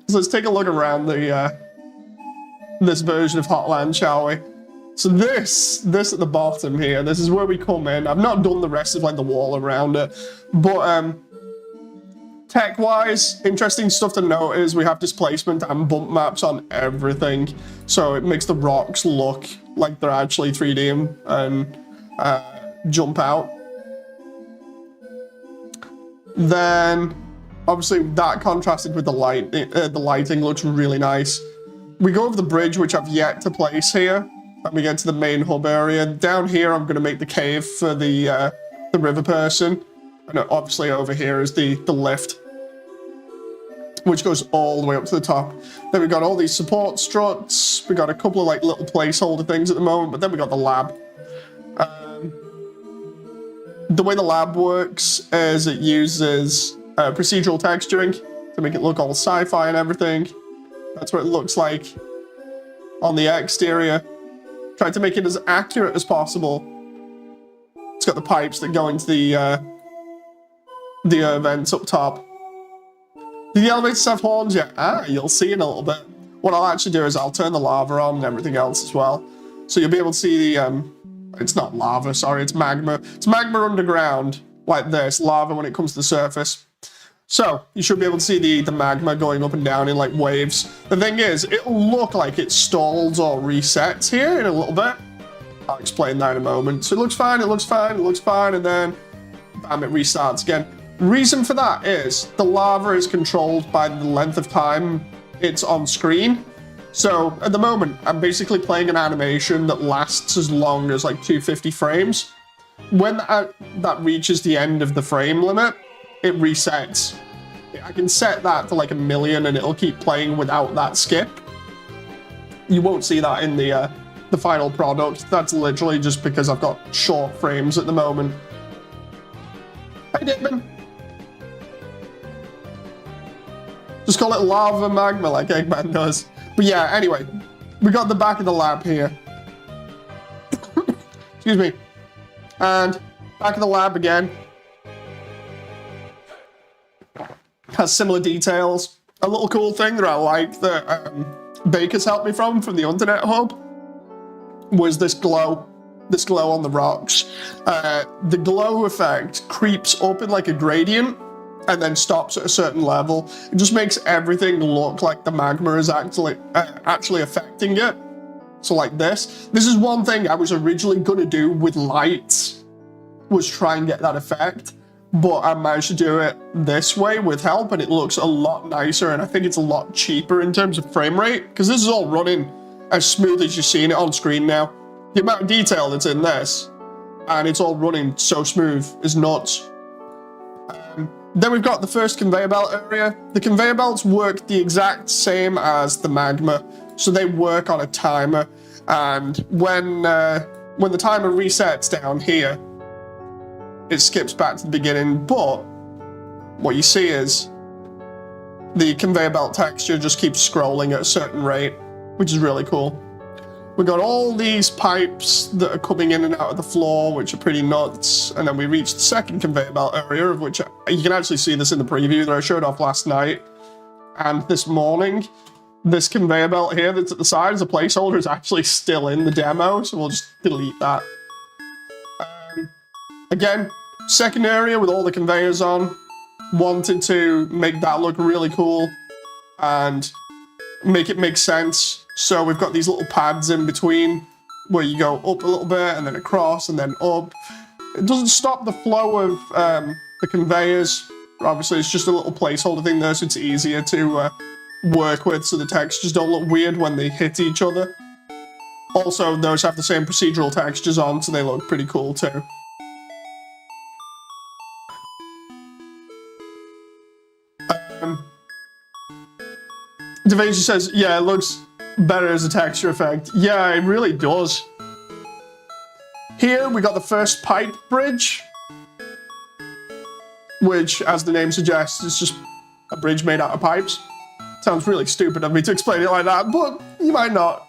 So let's take a look around the this version of Hotland, shall we? So this at the bottom here, this is where we come in. I've not done the rest of like the wall around it, but tech-wise, interesting stuff to note is we have displacement and bump maps on everything, so it makes the rocks look like they're actually 3D and jump out. Then, obviously, that contrasted with the light, the lighting looks really nice. We go over the bridge, which I've yet to place here, and we get to the main hub area. Down here, I'm going to make the cave for the river person, and obviously over here is the lift, which goes all the way up to the top. Then we got all these support struts. We got a couple of like little placeholder things at the moment, but then we got the lab. The way the lab works is it uses procedural texturing to make it look all sci-fi and everything. That's what it looks like on the exterior. Tried to make it as accurate as possible. It's got the pipes that go into the vents up top. Do the elevators have horns yet? Ah, you'll see in a little bit. what I'll actually do is I'll turn the lava on and everything else as well. So you'll be able to see the, it's not lava, sorry, it's magma. It's magma underground, like this, lava when it comes to the surface. So you should be able to see the magma going up and down in like waves. The thing is, it'll look like it stalls or resets here in a little bit. I'll explain that in a moment. So it looks fine, it looks fine, it looks fine, and then bam, it restarts again. Reason for that is the lava is controlled by the length of time it's on screen. So at the moment, I'm basically playing an animation that lasts as long as like 250 frames. When that reaches the end of the frame limit, it resets. I can set that to like 1,000,000 and it'll keep playing without that skip. You won't see that in the final product. That's literally just because I've got short frames at the moment. Hey, Dickman. Just call it lava magma like Eggman does. But yeah, anyway, we got the back of the lab here. Excuse me. And back of the lab again. Has similar details. A little cool thing that I like that Baker's helped me from the Internet Hub was this glow on the rocks. The glow effect creeps up in like a gradient and then stops at a certain level. It just makes everything look like the magma is actually affecting it. So like this. This is one thing I was originally gonna do with lights, was try and get that effect. But I managed to do it this way with help, and it looks a lot nicer, and I think it's a lot cheaper in terms of frame rate, because this is all running as smooth as you're seeing it on screen now. The amount of detail that's in this, and it's all running so smooth, is nuts. Then we've got the first conveyor belt area. The conveyor belts work the exact same as the magma, so they work on a timer, and when the timer resets down here, it skips back to the beginning, but what you see is the conveyor belt texture just keeps scrolling at a certain rate, which is really cool. We've got all these pipes that are coming in and out of the floor, which are pretty nuts, and then we reach the second conveyor belt area, of which you can actually see this in the preview that I showed off last night and this morning. This conveyor belt here that's at the side as a placeholder is actually still in the demo, so we'll just delete that. Again, second area with all the conveyors on. Wanted to make that look really cool and make it make sense. So we've got these little pads in between where you go up a little bit and then across and then up. It doesn't stop the flow of the conveyors. Obviously, it's just a little placeholder thing there, so it's easier to work with, so the textures don't look weird when they hit each other. Also, those have the same procedural textures on, so they look pretty cool too. DaVinci says, yeah, it looks better as a texture effect. Yeah, it really does. Here we got the first pipe bridge, which, as the name suggests, is just a bridge made out of pipes. Sounds really stupid of me to explain it like that, but you might not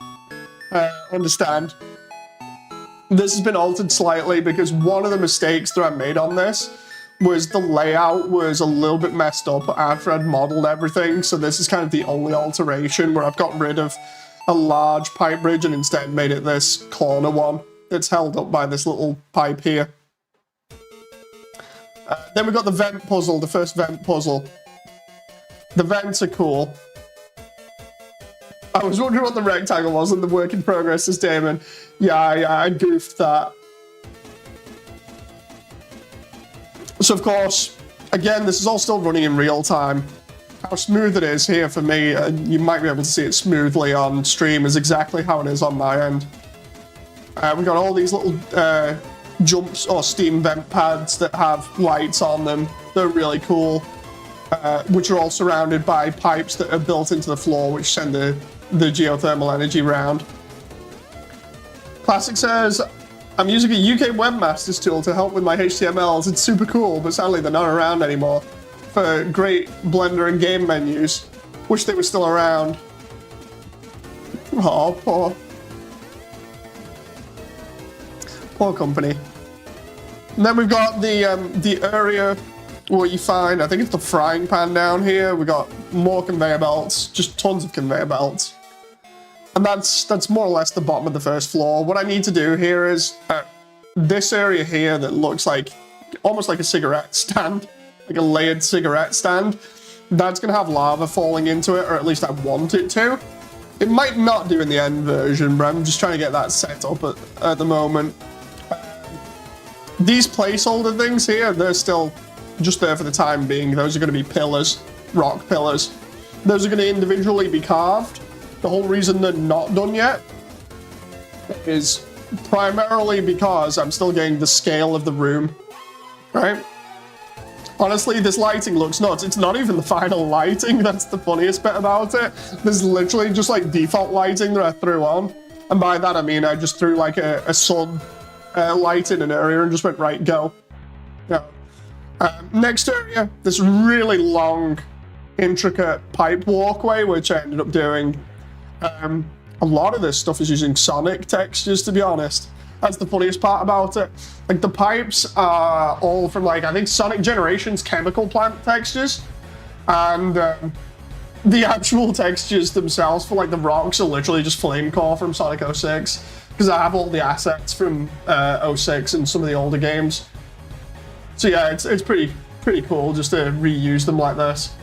understand. This has been altered slightly because one of the mistakes that I made on this was the layout was a little bit messed up after I'd modeled everything, so this is kind of the only alteration where I've gotten rid of a large pipe bridge and instead made it this corner one that's held up by this little pipe here. Then we've got the vent puzzle, the first vent puzzle. The vents are cool. I was wondering what the rectangle was in the work in progress, says Damon. Yeah, I goofed that. So of course, again, this is all still running in real time. How smooth it is here for me, you might be able to see it smoothly on stream, is exactly how it is on my end. We've got all these little jumps or steam vent pads that have lights on them. They're really cool, which are all surrounded by pipes that are built into the floor, which send the geothermal energy around. Classic says, I'm using a UK webmaster's tool to help with my HTMLs. It's super cool, but sadly they're not around anymore for great Blender and game menus. Wish they were still around. Oh, poor company. And then we've got the area where you find, I think it's the frying pan down here. We've got more conveyor belts, just tons of conveyor belts. And that's more or less the bottom of the first floor. What I need to do here is this area here that looks like almost like a cigarette stand, like a layered cigarette stand. That's going to have lava falling into it, or at least I want it to. It might not do in the end version, but I'm just trying to get that set up at the moment. These placeholder things here, they're still just there for the time being. Those are going to be pillars, rock pillars. Those are going to individually be carved. The whole reason they're not done yet is primarily because I'm still getting the scale of the room, right? Honestly, this lighting looks nuts. It's not even the final lighting. That's the funniest bit about it. There's literally just like default lighting that I threw on. And by that, I mean, I just threw like a sun light in an area and just went, right, go. Yeah. Next area, this really long, intricate pipe walkway, which I ended up doing. A lot of this stuff is using Sonic textures, to be honest. That's the funniest part about it. Like, the pipes are all from, like, I think Sonic Generations chemical plant textures. And the actual textures themselves for, like, the rocks are literally just Flame Core from Sonic 06. Because I have all the assets from 06 and some of the older games. So yeah, it's pretty cool just to reuse them like this.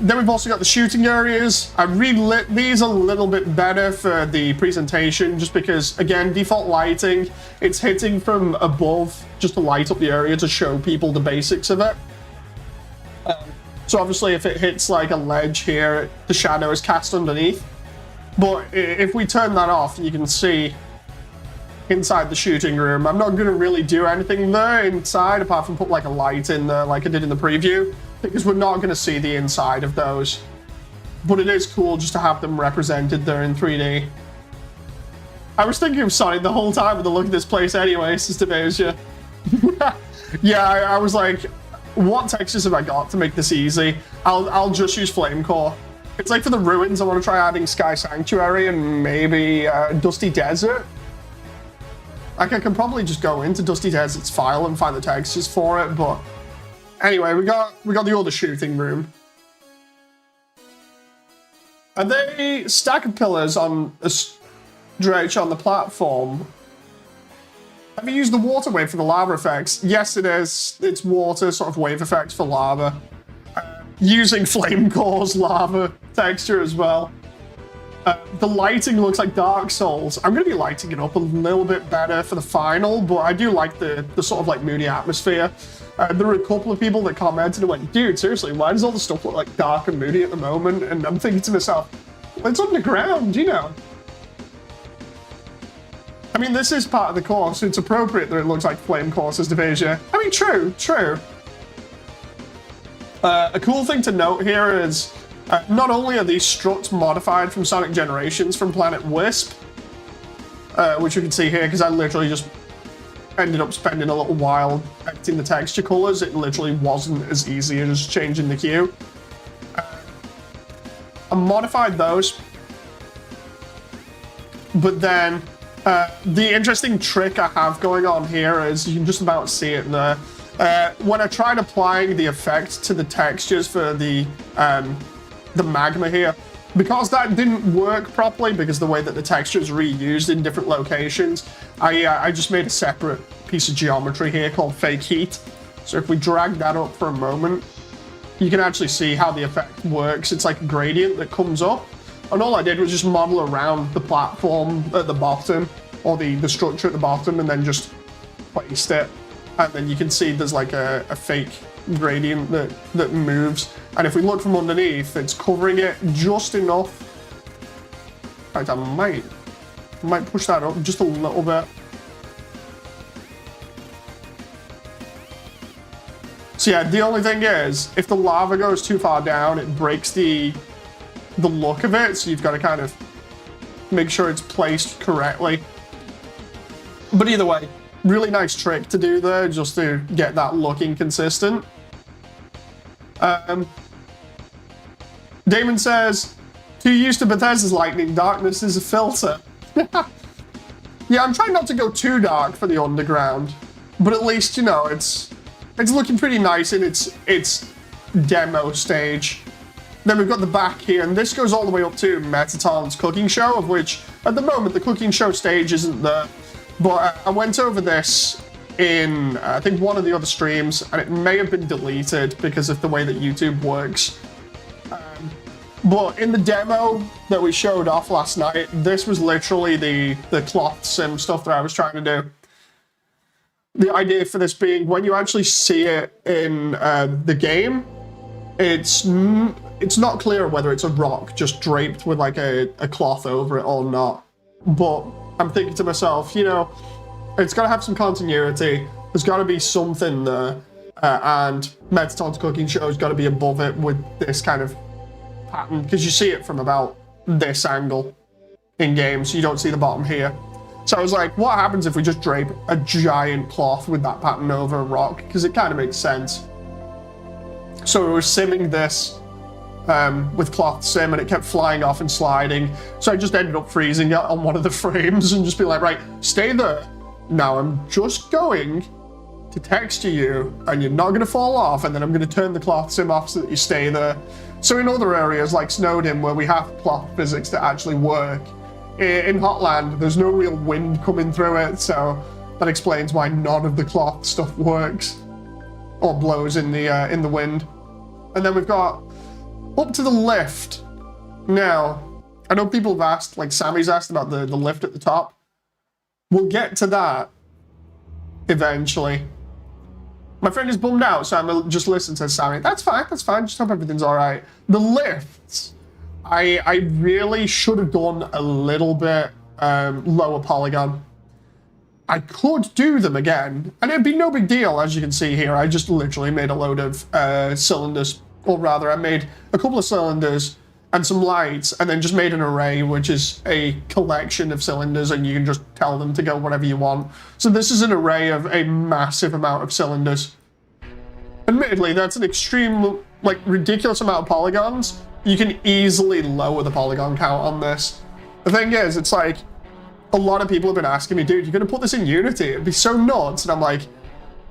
Then we've also got the shooting areas. I relit these a little bit better for the presentation, just because, again, default lighting, it's hitting from above just to light up the area to show people the basics of it. So obviously if it hits like a ledge here, the shadow is cast underneath. But if we turn that off, you can see inside the shooting room. I'm not going to really do anything there inside apart from put like a light in there like I did in the preview, because we're not going to see the inside of those. But it is cool just to have them represented there in 3D. I was thinking of Sonic the whole time with the look of this place anyway, Sister Beja. Yeah, I was like, what textures have I got to make this easy? I'll just use Flame Core. It's like for the ruins, I want to try adding Sky Sanctuary and maybe Dusty Desert. Like, I can probably just go into Dusty Desert's file and find the textures for it, but anyway, we got the other shooting room. And they stack of pillars on a stretch on the platform. Have you used the water wave for the lava effects? Yes, it is. It's water sort of wave effects for lava. Using Flame Core's lava texture as well. The lighting looks like Dark Souls. I'm going to be lighting it up a little bit better for the final, but I do like the sort of like moody atmosphere. There were a couple of people that commented and went, dude, seriously, why does all the stuff look like dark and moody at the moment? And I'm thinking to myself, well, it's underground, you know. I mean, this is part of the course. It's appropriate that it looks like Flame Course's Division. I mean, true. A cool thing to note here is not only are these struts modified from Sonic Generations from Planet Wisp, which you can see here because I literally just ended up spending a little while editing the texture colors. It literally wasn't as easy as changing the hue. I modified those, but then the interesting trick I have going on here is you can just about see it there. When I tried applying the effect to the textures for the magma here, because that didn't work properly because the way that the texture is reused in different locations, I just made a separate piece of geometry here called fake heat. So if we drag that up for a moment, you can actually see how the effect works. It's like a gradient that comes up, and all I did was just model around the platform at the bottom, or the structure at the bottom, and then just placed it. And then you can see there's like a fake gradient that moves. And if we look from underneath, it's covering it just enough. In fact, I might push that up just a little bit. So yeah, the only thing is, if the lava goes too far down, it breaks the look of it. So you've got to kind of make sure it's placed correctly. But either way, really nice trick to do there, just to get that looking consistent. Damon says, too used to Bethesda's lightning, darkness is a filter. Yeah, I'm trying not to go too dark for the underground, but at least, you know, it's looking pretty nice in its demo stage. Then we've got the back here, and this goes all the way up to UnderTale's cooking show, of which, at the moment, the cooking show stage isn't there. But I went over this in, I think, one of the other streams, and it may have been deleted because of the way that YouTube works. But in the demo that we showed off last night, this was literally the cloth sim stuff that I was trying to do. The idea for this being, when you actually see it in the game, it's not clear whether it's a rock just draped with like a cloth over it or not. But I'm thinking to myself, you know, it's got to have some continuity. There's got to be something there. And UnderTale's cooking show has got to be above it with this kind of pattern, because you see it from about this angle in game, so you don't see the bottom here. So I was like, what happens if we just drape a giant cloth with that pattern over a rock? Because it kind of makes sense. So we were simming this with cloth sim, and it kept flying off and sliding. So I just ended up freezing it on one of the frames and just be like, right, stay there. Now I'm just going to texture you, and you're not going to fall off, and then I'm going to turn the cloth sim off so that you stay there. So in other areas like Snowdin, where we have cloth physics that actually work, in Hotland, there's no real wind coming through it, so that explains why none of the cloth stuff works or blows in the wind. And then we've got up to the lift. Now, I know people have asked, like Sammy's asked about the lift at the top. We'll get to that eventually. My friend is bummed out, so I'm just listening to Sammy. That's fine, just hope everything's all right. The lifts, I really should have done a little bit lower polygon. I could do them again, and it'd be no big deal, as you can see here. I just literally made a load of cylinders, or rather, I made a couple of cylinders and some lights, and then just made an array, which is a collection of cylinders, and you can just tell them to go whatever you want. So this is an array of a massive amount of cylinders. Admittedly, that's an extreme, like, ridiculous amount of polygons. You can easily lower the polygon count on this. The thing is, it's like, a lot of people have been asking me, dude, you're gonna put this in Unity? It'd be so nuts. And I'm like,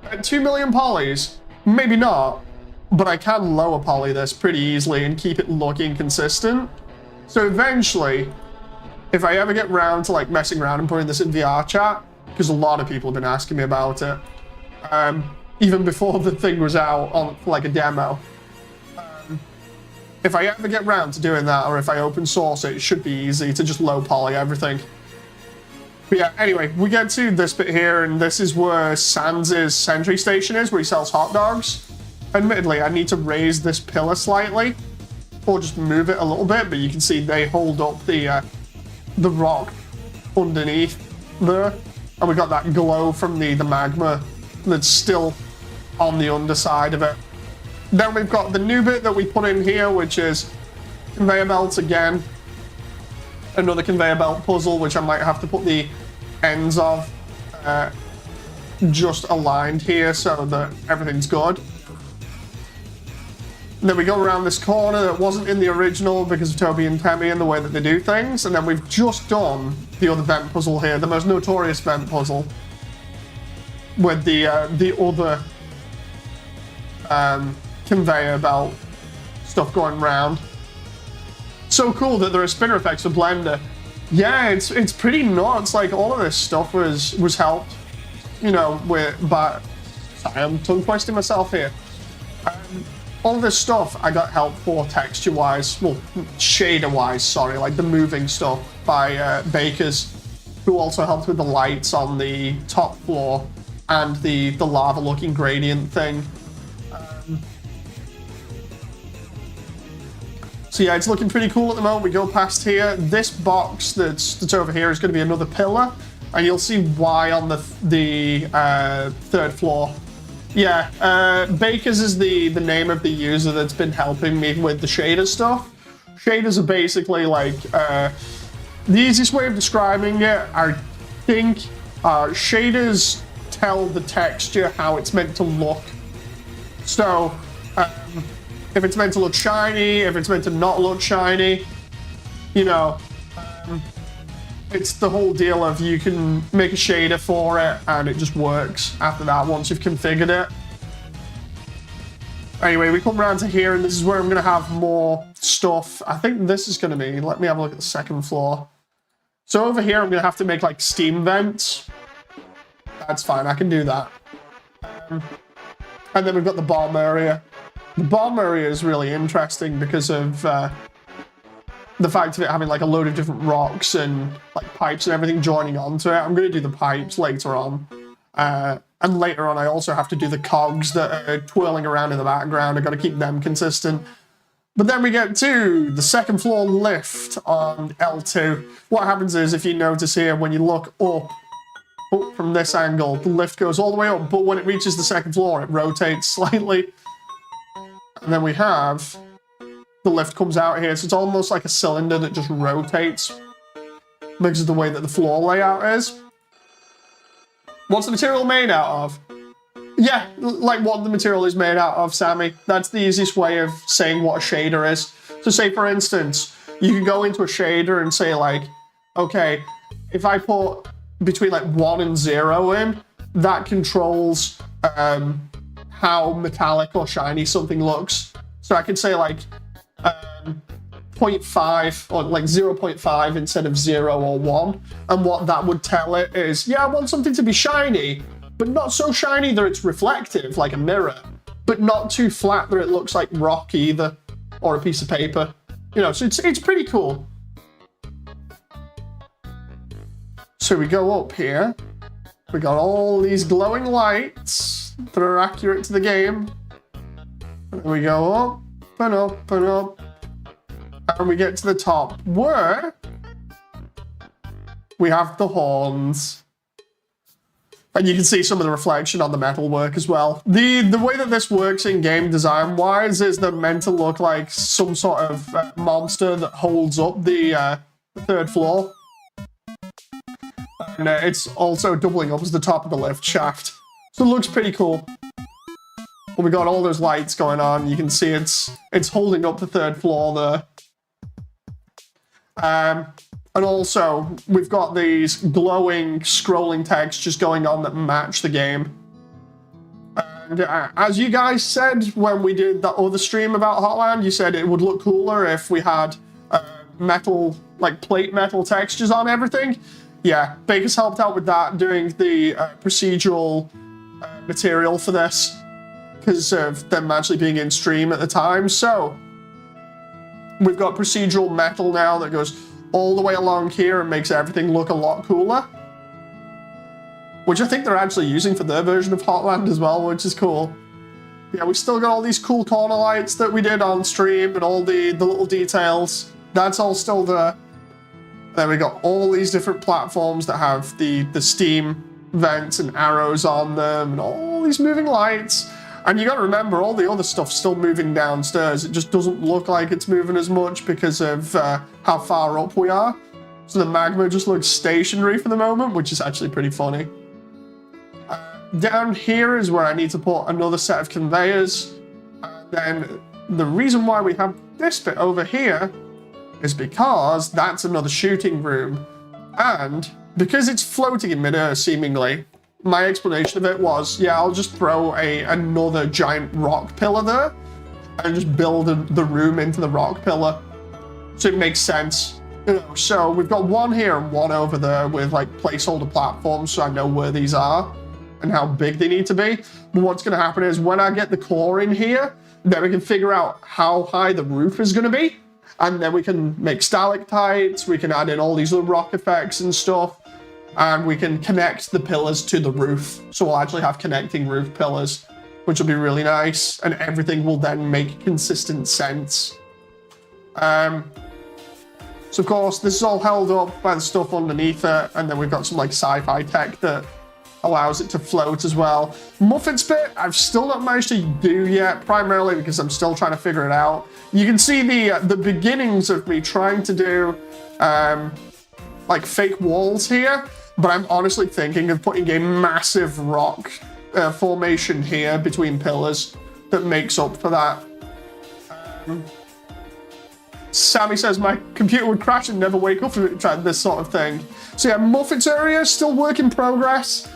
at 2 million polys, maybe not, but I can lower poly this pretty easily and keep it looking consistent. So eventually, if I ever get round to like messing around and putting this in VR chat, because a lot of people have been asking me about it, even before the thing was out on like a demo. If I ever get round to doing that, or if I open source it, it should be easy to just low poly everything. But yeah, anyway, we get to this bit here, and this is where Sans' sentry station is, where he sells hot dogs. Admittedly, I need to raise this pillar slightly, or just move it a little bit, but you can see they hold up the rock underneath there, and we got that glow from the magma that's still on the underside of it. Then we've got the new bit that we put in here, which is conveyor belts again. Another conveyor belt puzzle, which I might have to put the ends of just aligned here so that everything's good. And then we go around this corner that wasn't in the original because of Toby and Temmie and the way that they do things. And then we've just done the other vent puzzle here, the most notorious vent puzzle, with the other conveyor belt stuff going round. So cool that there are spinner effects for Blender. Yeah, it's pretty nuts. Like, all of this stuff was helped, you know, sorry, I'm tongue twisting myself here. All of this stuff I got help for texture-wise, well, shader-wise, sorry, like the moving stuff by Bakers, who also helped with the lights on the top floor and the lava-looking gradient thing. So yeah, it's looking pretty cool at the moment. We go past here. This box that's over here is going to be another pillar, and you'll see why on the third floor. Yeah, Bakers is the name of the user that's been helping me with the shader stuff. Shaders are basically like, the easiest way of describing it, I think, shaders tell the texture how it's meant to look. So, if it's meant to look shiny, if it's meant to not look shiny, you know, it's the whole deal of you can make a shader for it and it just works after that once you've configured it. Anyway, we come around to here, and this is where I'm going to have more stuff. I think this is going to be... Let me have a look at the second floor. So over here, I'm going to have to make, like, steam vents. That's fine. I can do that. And then we've got the bomb area. The bomb area is really interesting because of the fact of it having, like, a load of different rocks and, like, pipes and everything joining onto it. I'm going to do the pipes later on. And later on, I also have to do the cogs that are twirling around in the background. I've got to keep them consistent. But then we get to the second floor lift on L2. What happens is, if you notice here, when you look up from this angle, the lift goes all the way up, but when it reaches the second floor, it rotates slightly. And then we have the lift comes out here, so it's almost like a cylinder that just rotates because of the way that the floor layout is. What's the material made out of? Yeah, like what the material is made out of, Sammy. That's the easiest way of saying what a shader is. So say, for instance, you can go into a shader and say, like, okay, if I put between, like, 1 and 0 in, that controls how metallic or shiny something looks. So I can say, like, 0.5 or like 0.5 instead of 0 or 1, and what that would tell it is, yeah, I want something to be shiny, but not so shiny that it's reflective like a mirror, but not too flat that it looks like rock either, or a piece of paper, you know. So it's pretty cool. So we go up here, we got all these glowing lights that are accurate to the game, and we go up and up and up. And we get to the top where we have the horns. And you can see some of the reflection on the metalwork as well. The way that this works in game design-wise is they're meant to look like some sort of monster that holds up the third floor. And it's also doubling up as the top of the lift shaft. So it looks pretty cool. But we got all those lights going on. You can see it's holding up the third floor there. And also, we've got these glowing, scrolling textures going on that match the game. And as you guys said when we did that other stream about Hotland, you said it would look cooler if we had metal, like plate metal textures on everything. Yeah, Baker's helped out with that, doing the procedural material for this, because of them actually being in stream at the time. So we've got procedural metal now that goes all the way along here and makes everything look a lot cooler. Which I think they're actually using for their version of Hotland as well, which is cool. Yeah, we still got all these cool corner lights that we did on stream and all the little details. That's all still there. Then we got all these different platforms that have the steam vents and arrows on them and all these moving lights. And you got to remember, all the other stuff's still moving downstairs. It just doesn't look like it's moving as much because of how far up we are. So the magma just looks stationary for the moment, which is actually pretty funny. Down here is where I need to put another set of conveyors. And then the reason why we have this bit over here is because that's another shooting room. And because it's floating in midair, seemingly, my explanation of it was, yeah, I'll just throw another giant rock pillar there and just build the room into the rock pillar. So it makes sense. You know, so we've got one here and one over there with like placeholder platforms, so I know where these are and how big they need to be. But what's going to happen is when I get the core in here, then we can figure out how high the roof is going to be. And then we can make stalactites, we can add in all these little rock effects and stuff, and we can connect the pillars to the roof. So we'll actually have connecting roof pillars, which will be really nice, and everything will then make consistent sense. So of course, this is all held up by the stuff underneath it, and then we've got some like sci-fi tech that allows it to float as well. Muffet's bit, I've still not managed to do yet, primarily because I'm still trying to figure it out. You can see the beginnings of me trying to do like fake walls here, but I'm honestly thinking of putting a massive rock formation here between pillars that makes up for that. Sammy says my computer would crash and never wake up if it tried this sort of thing. So yeah, Muffet's area is still work in progress.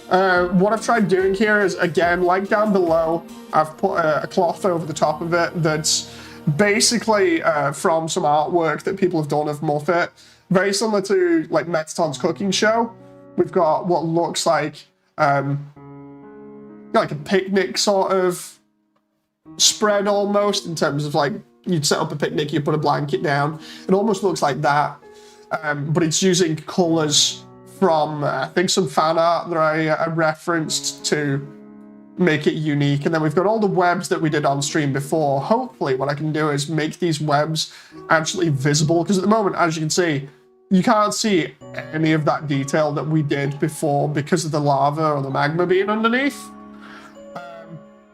What I've tried doing here is, again, like down below, I've put a cloth over the top of it that's basically from some artwork that people have done of Muffet. Very similar to like Metaton's cooking show. We've got what looks like a picnic sort of spread almost, in terms of like you'd set up a picnic, you put a blanket down. It almost looks like that, but it's using colors from I think some fan art that I referenced to make it unique. And then we've got all the webs that we did on stream before. Hopefully what I can do is make these webs actually visible, because at the moment, as you can see, you can't see any of that detail that we did before because of the lava or the magma being underneath.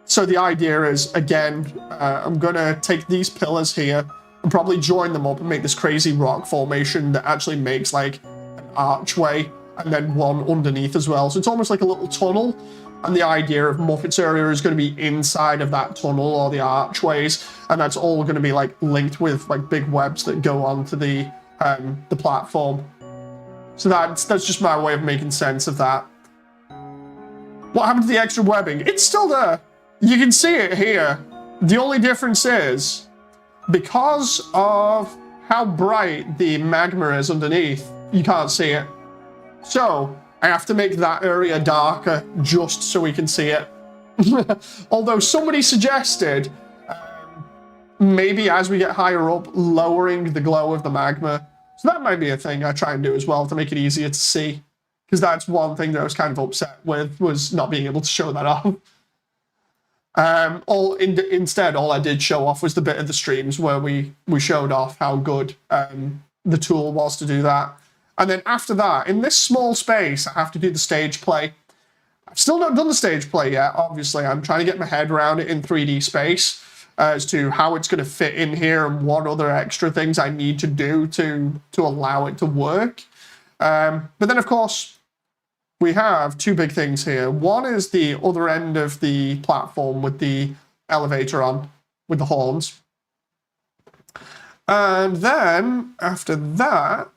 So the idea is, again, I'm gonna take these pillars here and probably join them up and make this crazy rock formation that actually makes like an archway, and then one underneath as well. So it's almost like a little tunnel. And the idea of Muffet's area is going to be inside of that tunnel or the archways, and that's all going to be like linked with like big webs that go onto the platform. So that's just my way of making sense of that. What happened to the extra webbing? It's still there. You can see it here. The only difference is because of how bright the magma is underneath, you can't see it. So I have to make that area darker just so we can see it. Although somebody suggested maybe as we get higher up, lowering the glow of the magma. So that might be a thing I try and do as well to make it easier to see. Because that's one thing that I was kind of upset with, was not being able to show that off. Instead, all I did show off was the bit of the streams where we showed off how good the tool was to do that. And then after that, in this small space, I have to do the stage play. I've still not done the stage play yet, obviously. I'm trying to get my head around it in 3D space as to how it's going to fit in here and what other extra things I need to do to allow it to work. But then, of course, we have two big things here. One is the other end of the platform with the elevator on, with the horns. And then, after that,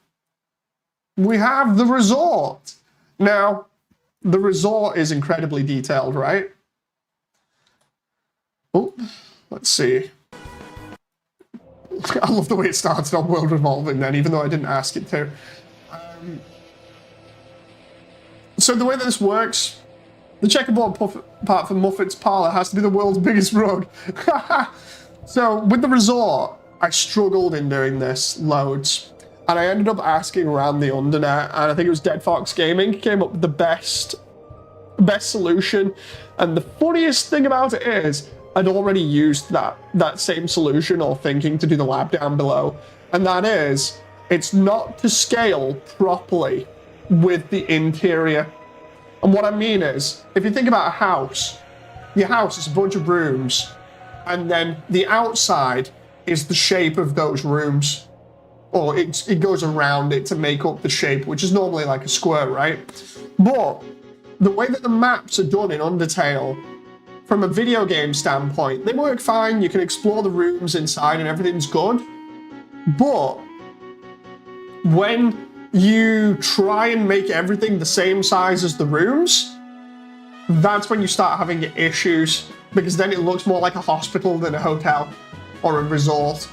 we have the resort. Now, the resort is incredibly detailed, right? Oh, let's see. I love the way it started on World Revolving then, even though I didn't ask it to. So the way that this works, the checkerboard part for Muffet's Parlor has to be the world's biggest rug. So with the resort, I struggled in doing this loads. And I ended up asking around the Undernet, and I think it was Dead Fox Gaming came up with the best solution. And the funniest thing about it is, I'd already used that same solution or thinking to do the lab down below. And that is, it's not to scale properly with the interior. And what I mean is, if you think about a house, your house is a bunch of rooms, and then the outside is the shape of those rooms. Or it goes around it to make up the shape, which is normally like a square, right? But the way that the maps are done in Undertale, from a video game standpoint, they work fine. You can explore the rooms inside and everything's good. But when you try and make everything the same size as the rooms, that's when you start having issues, because then it looks more like a hospital than a hotel or a resort.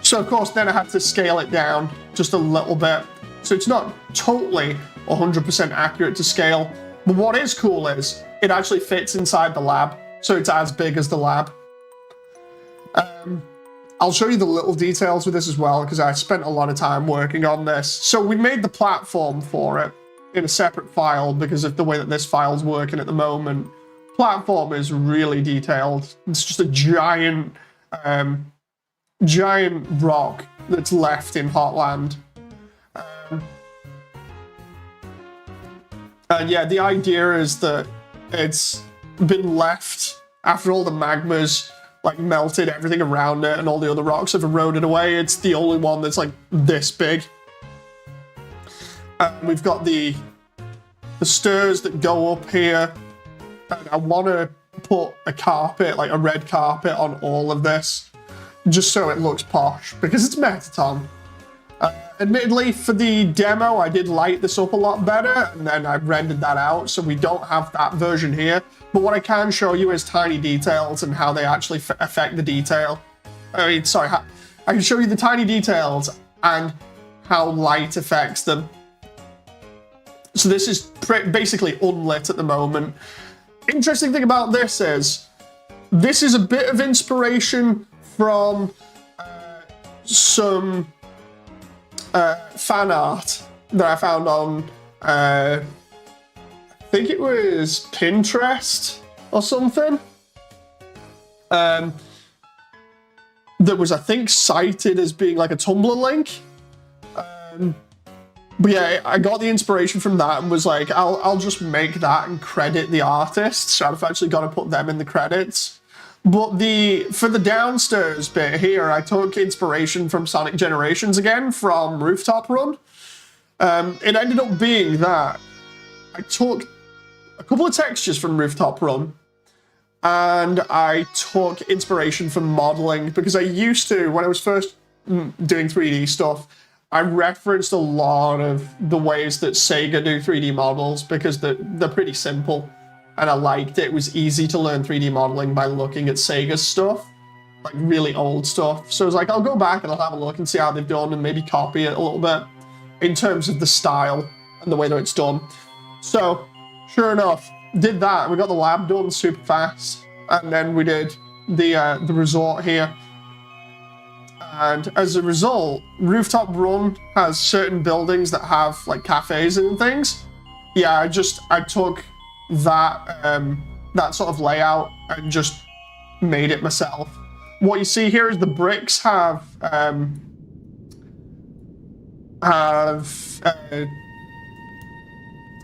So of course, then I had to scale it down just a little bit. So it's not totally 100% accurate to scale. But what is cool is it actually fits inside the lab. So it's as big as the lab. I'll show you the little details with this as well, because I spent a lot of time working on this. So we made the platform for it in a separate file because of the way that this file's working at the moment. Platform is really detailed. It's just a giant rock that's left in Hotland. And yeah, the idea is that it's been left after all the magmas like melted everything around it and all the other rocks have eroded away. It's the only one that's like this big. We've got the stairs that go up here. And I want to put a carpet, like a red carpet on all of this, just so it looks posh, because it's Metaton. Admittedly, for the demo, I did light this up a lot better, and then I rendered that out, so we don't have that version here. But what I can show you is tiny details and how they actually affect the detail. I mean, sorry, I can show you the tiny details and how light affects them. So this is basically unlit at the moment. Interesting thing about this is a bit of inspiration from some fan art that I found on, I think it was Pinterest or something. That was, I think, cited as being like a Tumblr link. But yeah, I got the inspiration from that and was like, I'll just make that and credit the artists. So I've actually got to put them in the credits. But for the downstairs bit here, I took inspiration from Sonic Generations again, from Rooftop Run. It ended up being that I took a couple of textures from Rooftop Run, and I took inspiration from modeling, because I used to, when I was first doing 3D stuff, I referenced a lot of the ways that Sega do 3D models, because they're pretty simple. And I liked it. It was easy to learn 3D modeling by looking at Sega's stuff, like really old stuff. So I was like, I'll go back and I'll have a look and see how they've done and maybe copy it a little bit in terms of the style and the way that it's done. So sure enough, did that. We got the lab done super fast. And then we did the resort here. And as a result, Rooftop Run has certain buildings that have like cafes and things. Yeah, I took that sort of layout and just made it myself. What you see here is the bricks have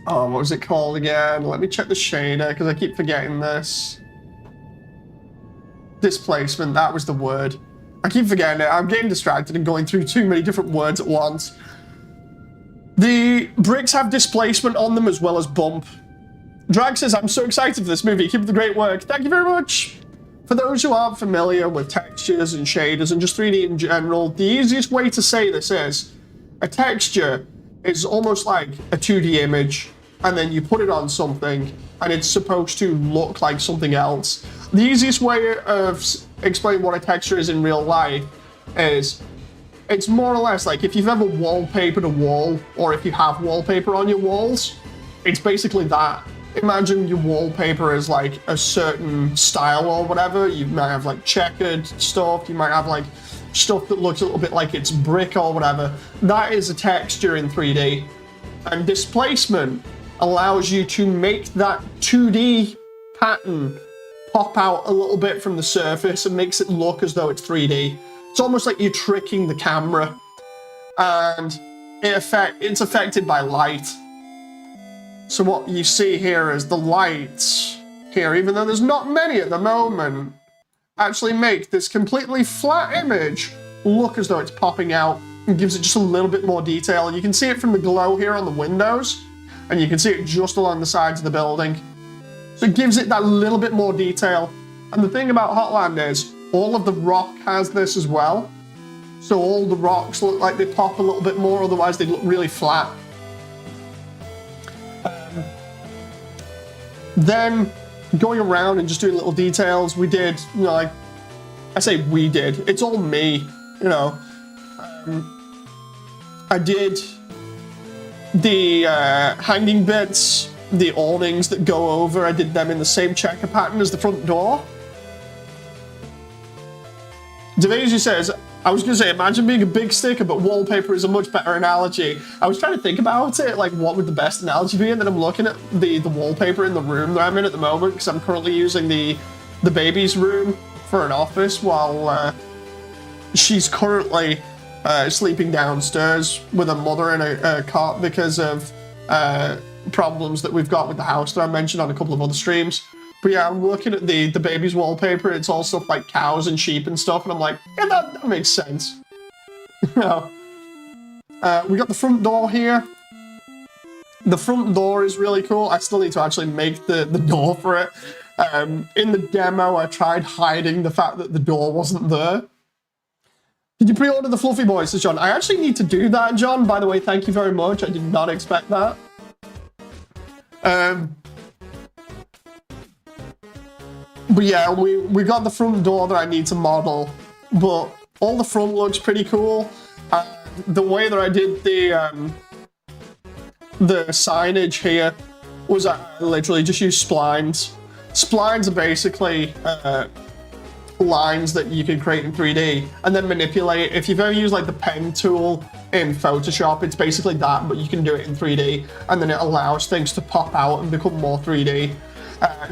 what was it called again? Let me check the shader because I keep forgetting this. Displacement, that was the word. I keep forgetting it. I'm getting distracted and going through too many different words at once. The bricks have displacement on them as well as bump. Drag says, I'm so excited for this movie. Keep up the great work. Thank you very much. For those who aren't familiar with textures and shaders and just 3D in general, the easiest way to say this is a texture is almost like a 2D image, and then you put it on something and it's supposed to look like something else. The easiest way of explaining what a texture is in real life is it's more or less like if you've ever wallpapered a wall, or if you have wallpaper on your walls, it's basically that. Imagine your wallpaper is like a certain style or whatever. You might have like checkered stuff. You might have like stuff that looks a little bit like it's brick or whatever. That is a texture in 3D. And displacement allows you to make that 2D pattern pop out a little bit from the surface and makes it look as though it's 3D. It's almost like you're tricking the camera. And it's affected by light. So what you see here is the lights here, even though there's not many at the moment, actually make this completely flat image look as though it's popping out and gives it just a little bit more detail. And you can see it from the glow here on the windows, and you can see it just along the sides of the building. So it gives it that little bit more detail. And the thing about Hotland is all of the rock has this as well. So all the rocks look like they pop a little bit more, otherwise they look really flat. Then going around and just doing little details, we did, you know, like, I say we did, it's all me, you know. I did the hanging bits, the awnings that go over, I did them in the same checker pattern as the front door. Devasia says, I was going to say, imagine being a big sticker, but wallpaper is a much better analogy. I was trying to think about it, like what would the best analogy be, and then I'm looking at the wallpaper in the room that I'm in at the moment, because I'm currently using the baby's room for an office while she's currently sleeping downstairs with her mother in a cot because of problems that we've got with the house that I mentioned on a couple of other streams. But yeah, I'm looking at the baby's wallpaper. It's all stuff like cows and sheep and stuff, and I'm like, yeah, that makes sense. You know. We got the front door here. The front door is really cool. I still need to actually make the door for it. In the demo, I tried hiding the fact that the door wasn't there. Did you pre-order the Fluffy Boys, says John? I actually need to do that, John. By the way, thank you very much. I did not expect that. But yeah, we got the front door that I need to model, but all the front looks pretty cool. The way that I did the signage here was I literally just used splines. Splines are basically lines that you can create in 3D and then manipulate. If you've ever used like the pen tool in Photoshop, it's basically that, but you can do it in 3D, and then it allows things to pop out and become more 3D.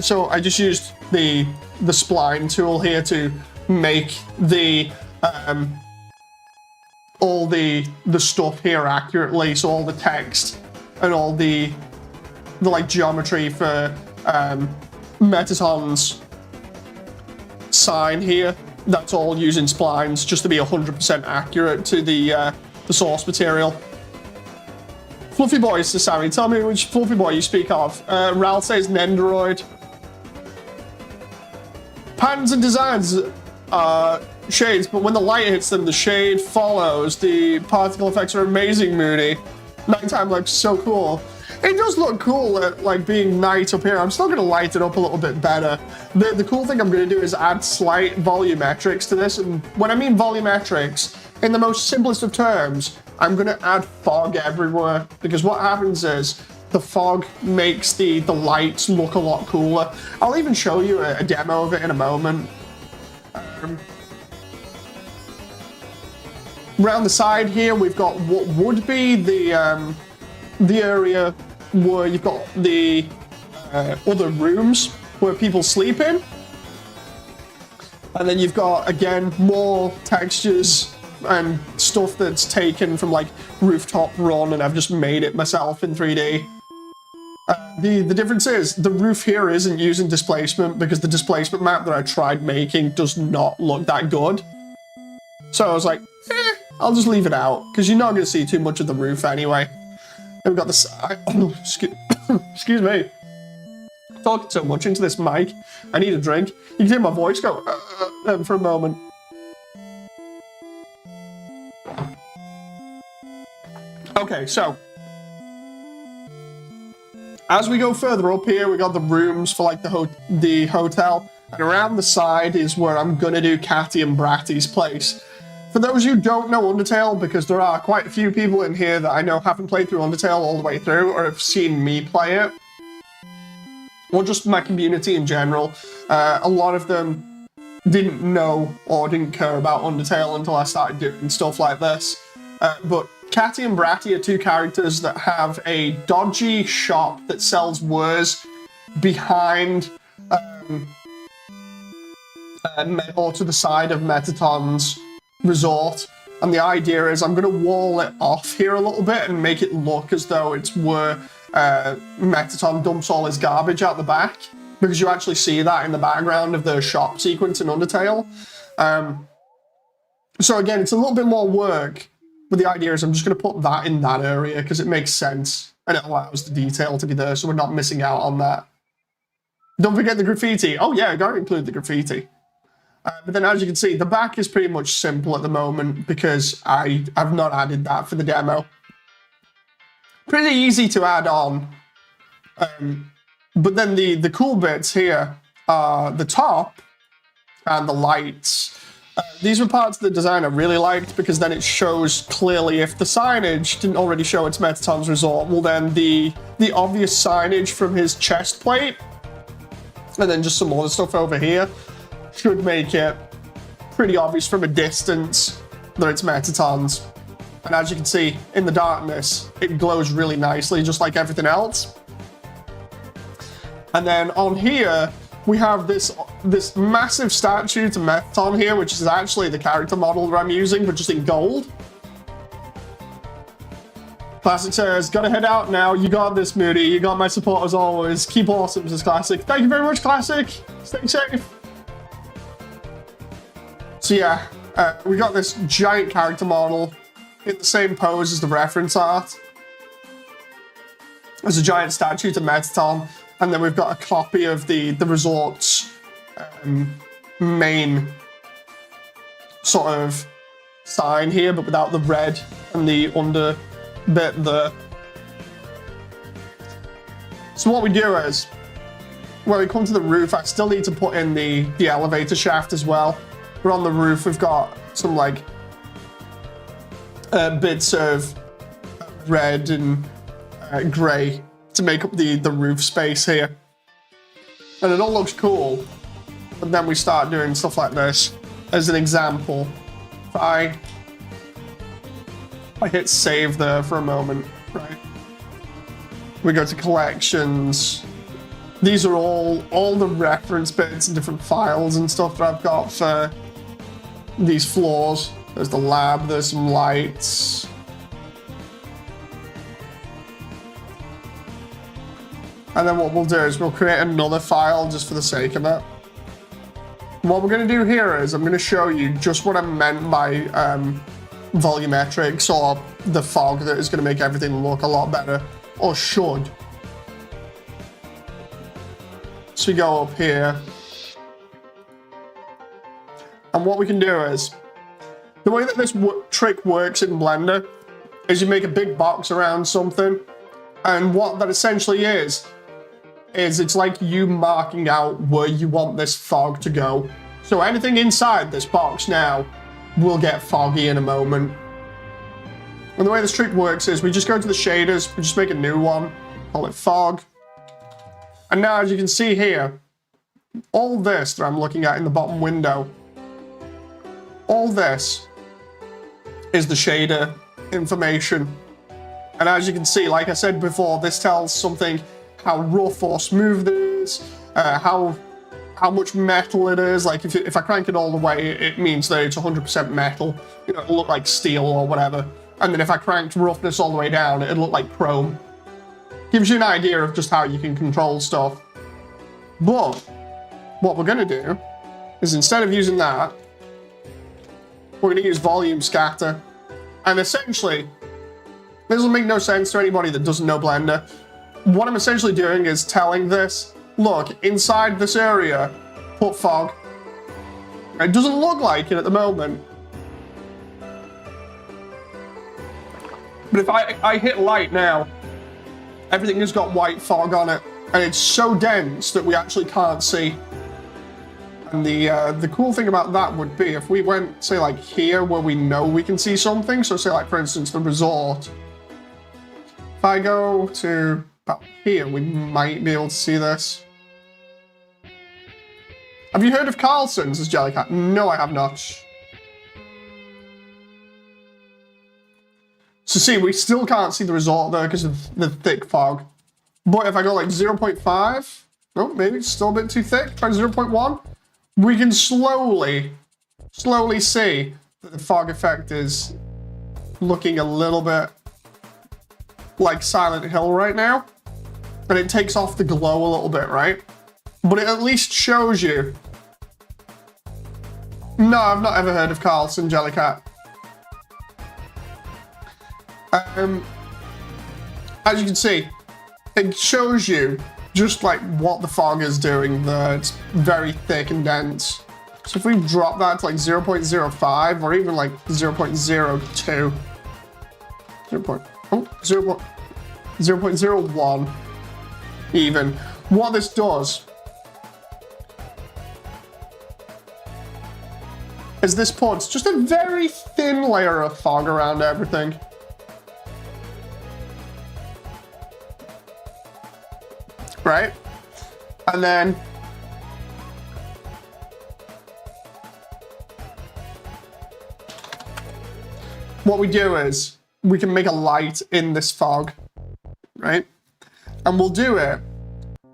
So I just used the spline tool here to make the all the stuff here accurately, so all the text and all the like geometry for Metaton's sign here, that's all using splines just to be 100% accurate to the source material. Fluffy Boy, says Sammy. Tell me which Fluffy Boy you speak of. Ral says Nendoroid. Patterns and designs shades, but when the light hits them, the shade follows. The particle effects are amazing, Moody. Nighttime looks so cool. It does look cool at like being night up here. I'm still going to light it up a little bit better. The cool thing I'm going to do is add slight volumetrics to this. And when I mean volumetrics, in the most simplest of terms, I'm going to add fog everywhere, because what happens is the fog makes the lights look a lot cooler. I'll even show you a demo of it in a moment. Around the side here, we've got what would be the area where you've got the other rooms where people sleep in. And then you've got, again, more textures and stuff that's taken from like Rooftop Run, and I've just made it myself in 3D. The difference is the roof here isn't using displacement, because the displacement map that I tried making does not look that good. So I was like, I'll just leave it out, because you're not going to see too much of the roof anyway. And we've got this. Excuse me. Talking so much into this mic. I need a drink. You can hear my voice go for a moment. Okay, so as we go further up here, we got the rooms for like the hotel, and around the side is where I'm gonna do Catty and Bratty's place. For those who don't know Undertale, because there are quite a few people in here that I know haven't played through Undertale all the way through, or have seen me play it, or just my community in general, a lot of them didn't know or didn't care about Undertale until I started doing stuff like this. But Catty and Bratty are two characters that have a dodgy shop that sells wares behind or to the side of Metaton's resort. And the idea is I'm going to wall it off here a little bit and make it look as though it's where Metaton dumps all his garbage out the back, because you actually see that in the background of the shop sequence in Undertale. So again, it's a little bit more work, but the idea is I'm just going to put that in that area because it makes sense and it allows the detail to be there, so we're not missing out on that. Don't forget the graffiti. Oh yeah, I got to include the graffiti. But then as you can see, the back is pretty much simple at the moment because I've not added that for the demo. Pretty easy to add on. But then the cool bits here are the top and the lights. These were parts of the design I really liked because then it shows clearly, if the signage didn't already show it's Metaton's resort, well then the obvious signage from his chest plate and then just some other stuff over here should make it pretty obvious from a distance that it's Metaton's. And as you can see, in the darkness, it glows really nicely, just like everything else. And then on here, we have this massive statue to Metaton here, which is actually the character model that I'm using, but just in gold. Classic says, gotta head out now. You got this, Moody. You got my support as always. Keep awesome, says Classic. Thank you very much, Classic. Stay safe. So yeah, we got this giant character model in the same pose as the reference art. There's a giant statue to Metaton, and then we've got a copy of the resort's main sort of sign here, but without the red and the under bit there. So what we do is, when we come to the roof, I still need to put in the elevator shaft as well. We're on the roof, we've got some like bits of red and grey to make up the roof space here. And it all looks cool, but then we start doing stuff like this. As an example, if I hit save there for a moment, right? We go to collections. These are all the reference bits and different files and stuff that I've got for these floors. There's the lab, there's some lights. And then what we'll do is we'll create another file just for the sake of it. And what we're going to do here is I'm going to show you just what I meant by volumetrics, or the fog that is going to make everything look a lot better, or should. So we go up here. And what we can do is, the way that this trick works in Blender is you make a big box around something, and what that essentially is it's like you marking out where you want this fog to go. So anything inside this box now will get foggy in a moment. And the way this trick works is we just go to the shaders, we just make a new one, call it fog. And now, as you can see here, all this that I'm looking at in the bottom window, all this is the shader information. And as you can see, like I said before, this tells something how rough or smooth it is, how much metal it is. Like if I crank it all the way, it means that it's 100% metal. You know, it'll look like steel or whatever. And then if I cranked roughness all the way down, it'll look like chrome. Gives you an idea of just how you can control stuff. But what we're going to do is, instead of using that, we're going to use volume scatter. And essentially, this will make no sense to anybody that doesn't know Blender. What I'm essentially doing is telling this, look, inside this area, put fog. It doesn't look like it at the moment. But if I hit light now, everything has got white fog on it, and it's so dense that we actually can't see. And the cool thing about that would be if we went, say, like here, where we know we can see something. So say, like, for instance, the resort. If I go to about here, we might be able to see this. Have you heard of Carlson's as Jellycat? No, I have not. So see, we still can't see the resort there because of the thick fog. But if I go like 0.5, oh, maybe it's still a bit too thick, try 0.1, we can slowly see that the fog effect is looking a little bit like Silent Hill right now. And it takes off the glow a little bit, right? But it at least shows you. No, I've not ever heard of Carlson Jellycat. As you can see, it shows you just like what the fog is doing there. It's very thick and dense. So if we drop that to like 0.05 or even like 0.02, 0.01 even, what this does is this puts just a very thin layer of fog around everything. Right? And then what we do is we can make a light in this fog, right? And we'll do it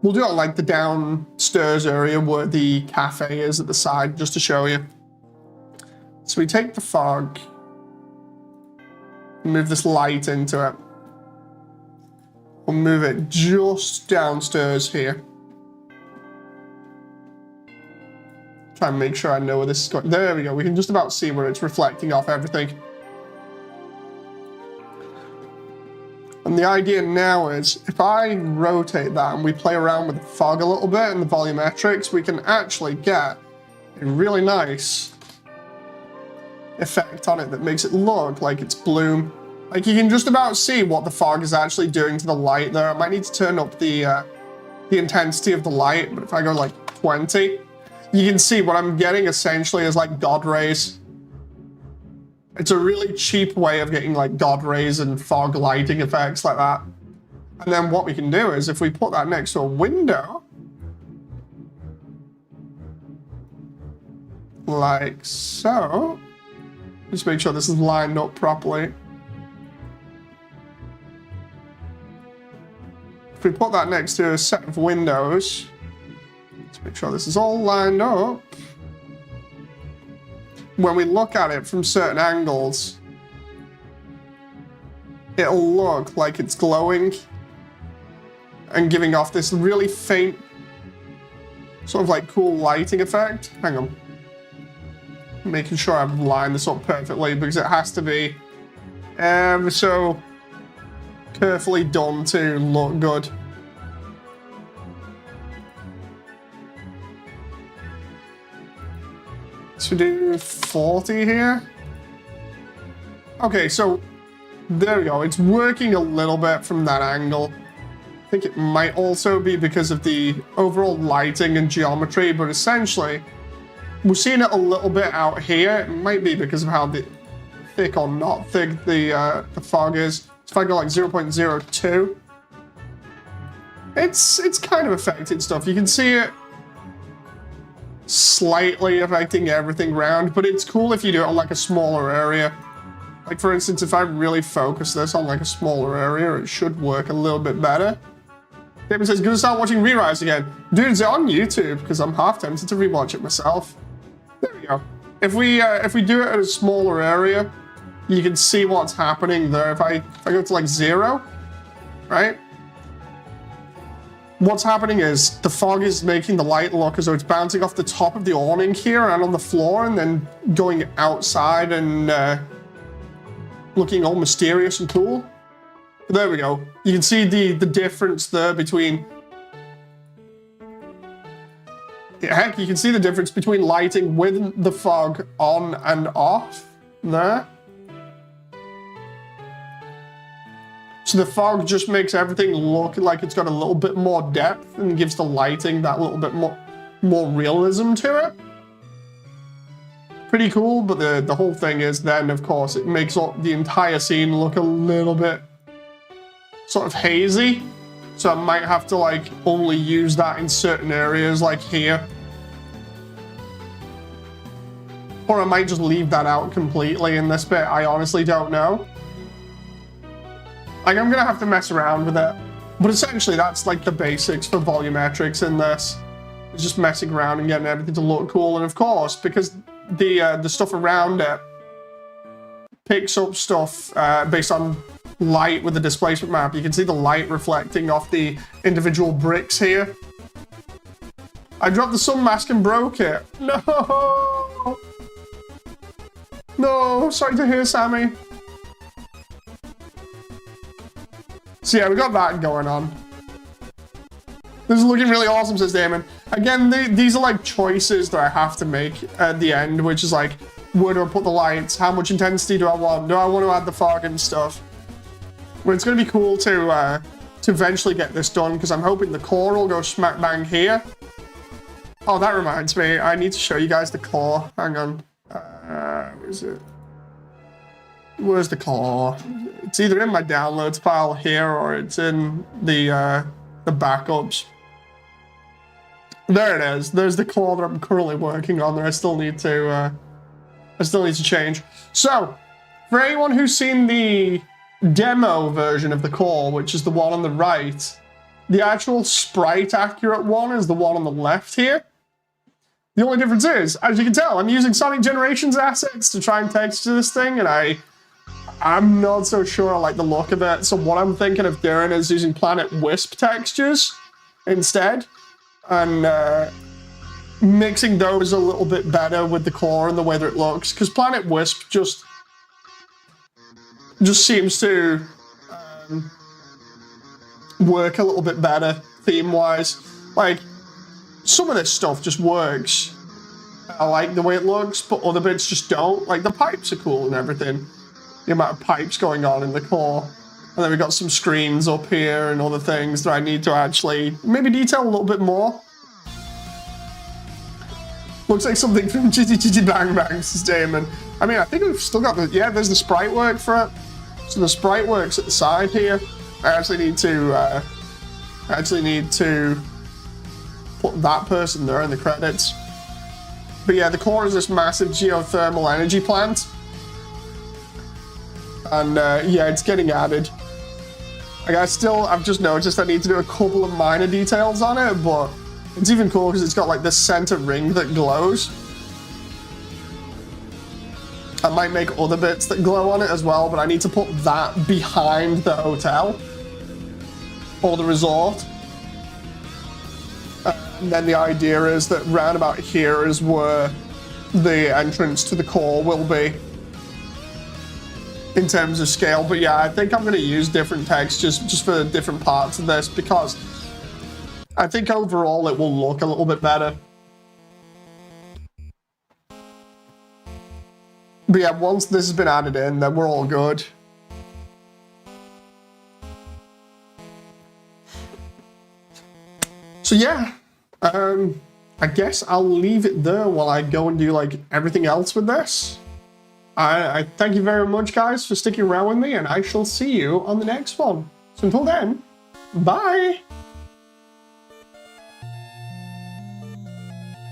like the downstairs area where the cafe is at the side, just to show you. So we take the fog, move this light into it. We'll move it just downstairs here. Try and make sure I know where this is going. There we go. We can just about see where it's reflecting off everything. And the idea now is, if I rotate that and we play around with the fog a little bit and the volumetrics, we can actually get a really nice effect on it that makes it look like it's bloom. Like you can just about see what the fog is actually doing to the light there. I might need to turn up the intensity of the light, but if I go like 20, you can see what I'm getting essentially is like God rays. It's a really cheap way of getting like God rays and fog lighting effects like that. And then what we can do is if we put that next to a window, like so, just make sure this is lined up properly. If we put that next to a set of windows, let's make sure this is all lined up. When we look at it from certain angles, it'll look like it's glowing and giving off this really faint, sort of like cool lighting effect. Hang on. Making sure I've lined this up perfectly because it has to be so carefully done to look good. So do 40 here. Okay, so there we go. It's working a little bit from that angle. I think it might also be because of the overall lighting and geometry, but essentially we're seeing it a little bit out here. It might be because of how thick or not thick the fog is. So if I go like 0.02, it's kind of affecting stuff. You can see it slightly affecting everything around, but it's cool if you do it on like a smaller area. Like for instance, if I really focus this on like a smaller area, it should work a little bit better. David says, gonna start watching Re-Rise again. Dude, it's on YouTube because I'm half tempted to rewatch it myself. There we go. If we do it at a smaller area, you can see what's happening there. If I go to like 0, right? What's happening is the fog is making the light look as though it's bouncing off the top of the awning here and on the floor and then going outside and looking all mysterious and cool. But there we go. You can see the difference there between... Yeah, heck, you can see the difference between lighting with the fog on and off there. So the fog just makes everything look like it's got a little bit more depth and gives the lighting that little bit more realism to it. Pretty cool, but the whole thing is then, of course, it makes the entire scene look a little bit sort of hazy. So I might have to like only use that in certain areas like here. Or I might just leave that out completely in this bit. I honestly don't know. Like, I'm gonna have to mess around with it. But essentially, that's like the basics for volumetrics in this. It's just messing around and getting everything to look cool. And of course, because the stuff around it picks up stuff based on light with the displacement map, you can see the light reflecting off the individual bricks here. I dropped the sun mask and broke it. No! No, sorry to hear, Sammy. So yeah, we got that going on. This is looking really awesome, says Damon. Again, these are like choices that I have to make at the end, which is like, where do I put the lights? How much intensity do I want? Do I want to add the fog and stuff? But it's going to be cool to eventually get this done, because I'm hoping the core will go smack bang here. Oh, that reminds me. I need to show you guys the core. Hang on. Where is it? Where's the core? It's either in my downloads file here or it's in the backups. There it is. There's the core that I'm currently working on that I still need to change. So, for anyone who's seen the demo version of the core, which is the one on the right, the actual sprite accurate one is the one on the left here. The only difference is, as you can tell, I'm using Sonic Generations assets to try and texture this thing, and I'm not so sure I like the look of it. So what I'm thinking of doing is using Planet Wisp textures instead, and mixing those a little bit better with the core and the way that it looks, because Planet Wisp just seems to work a little bit better theme-wise. Like, some of this stuff just works I like the way it looks, but other bits just don't. Like, the pipes are cool and everything. The amount of pipes going on in the core. And then we've got some screens up here and other things that I need to actually maybe detail a little bit more. Looks like something from Chitty Chitty Bang Bang, says Damon. I mean, I think we've still got the... Yeah, there's the sprite work for it. So the sprite works at the side here. I actually need to put that person there in the credits. But yeah, the core is this massive geothermal energy plant. And yeah, it's getting added. Like, I've just noticed I need to do a couple of minor details on it, but it's even cool because it's got like this center ring that glows. I might make other bits that glow on it as well, but I need to put that behind the hotel or the resort. And then the idea is that round about here is where the entrance to the core will be in terms of scale. But yeah, I think I'm going to use different textures just for different parts of this because I think overall it will look a little bit better. But yeah, once this has been added in, then we're all good. So yeah, I guess I'll leave it there while I go and do like everything else with this. I thank you very much, guys, for sticking around with me, and I shall see you on the next one. So until then, bye!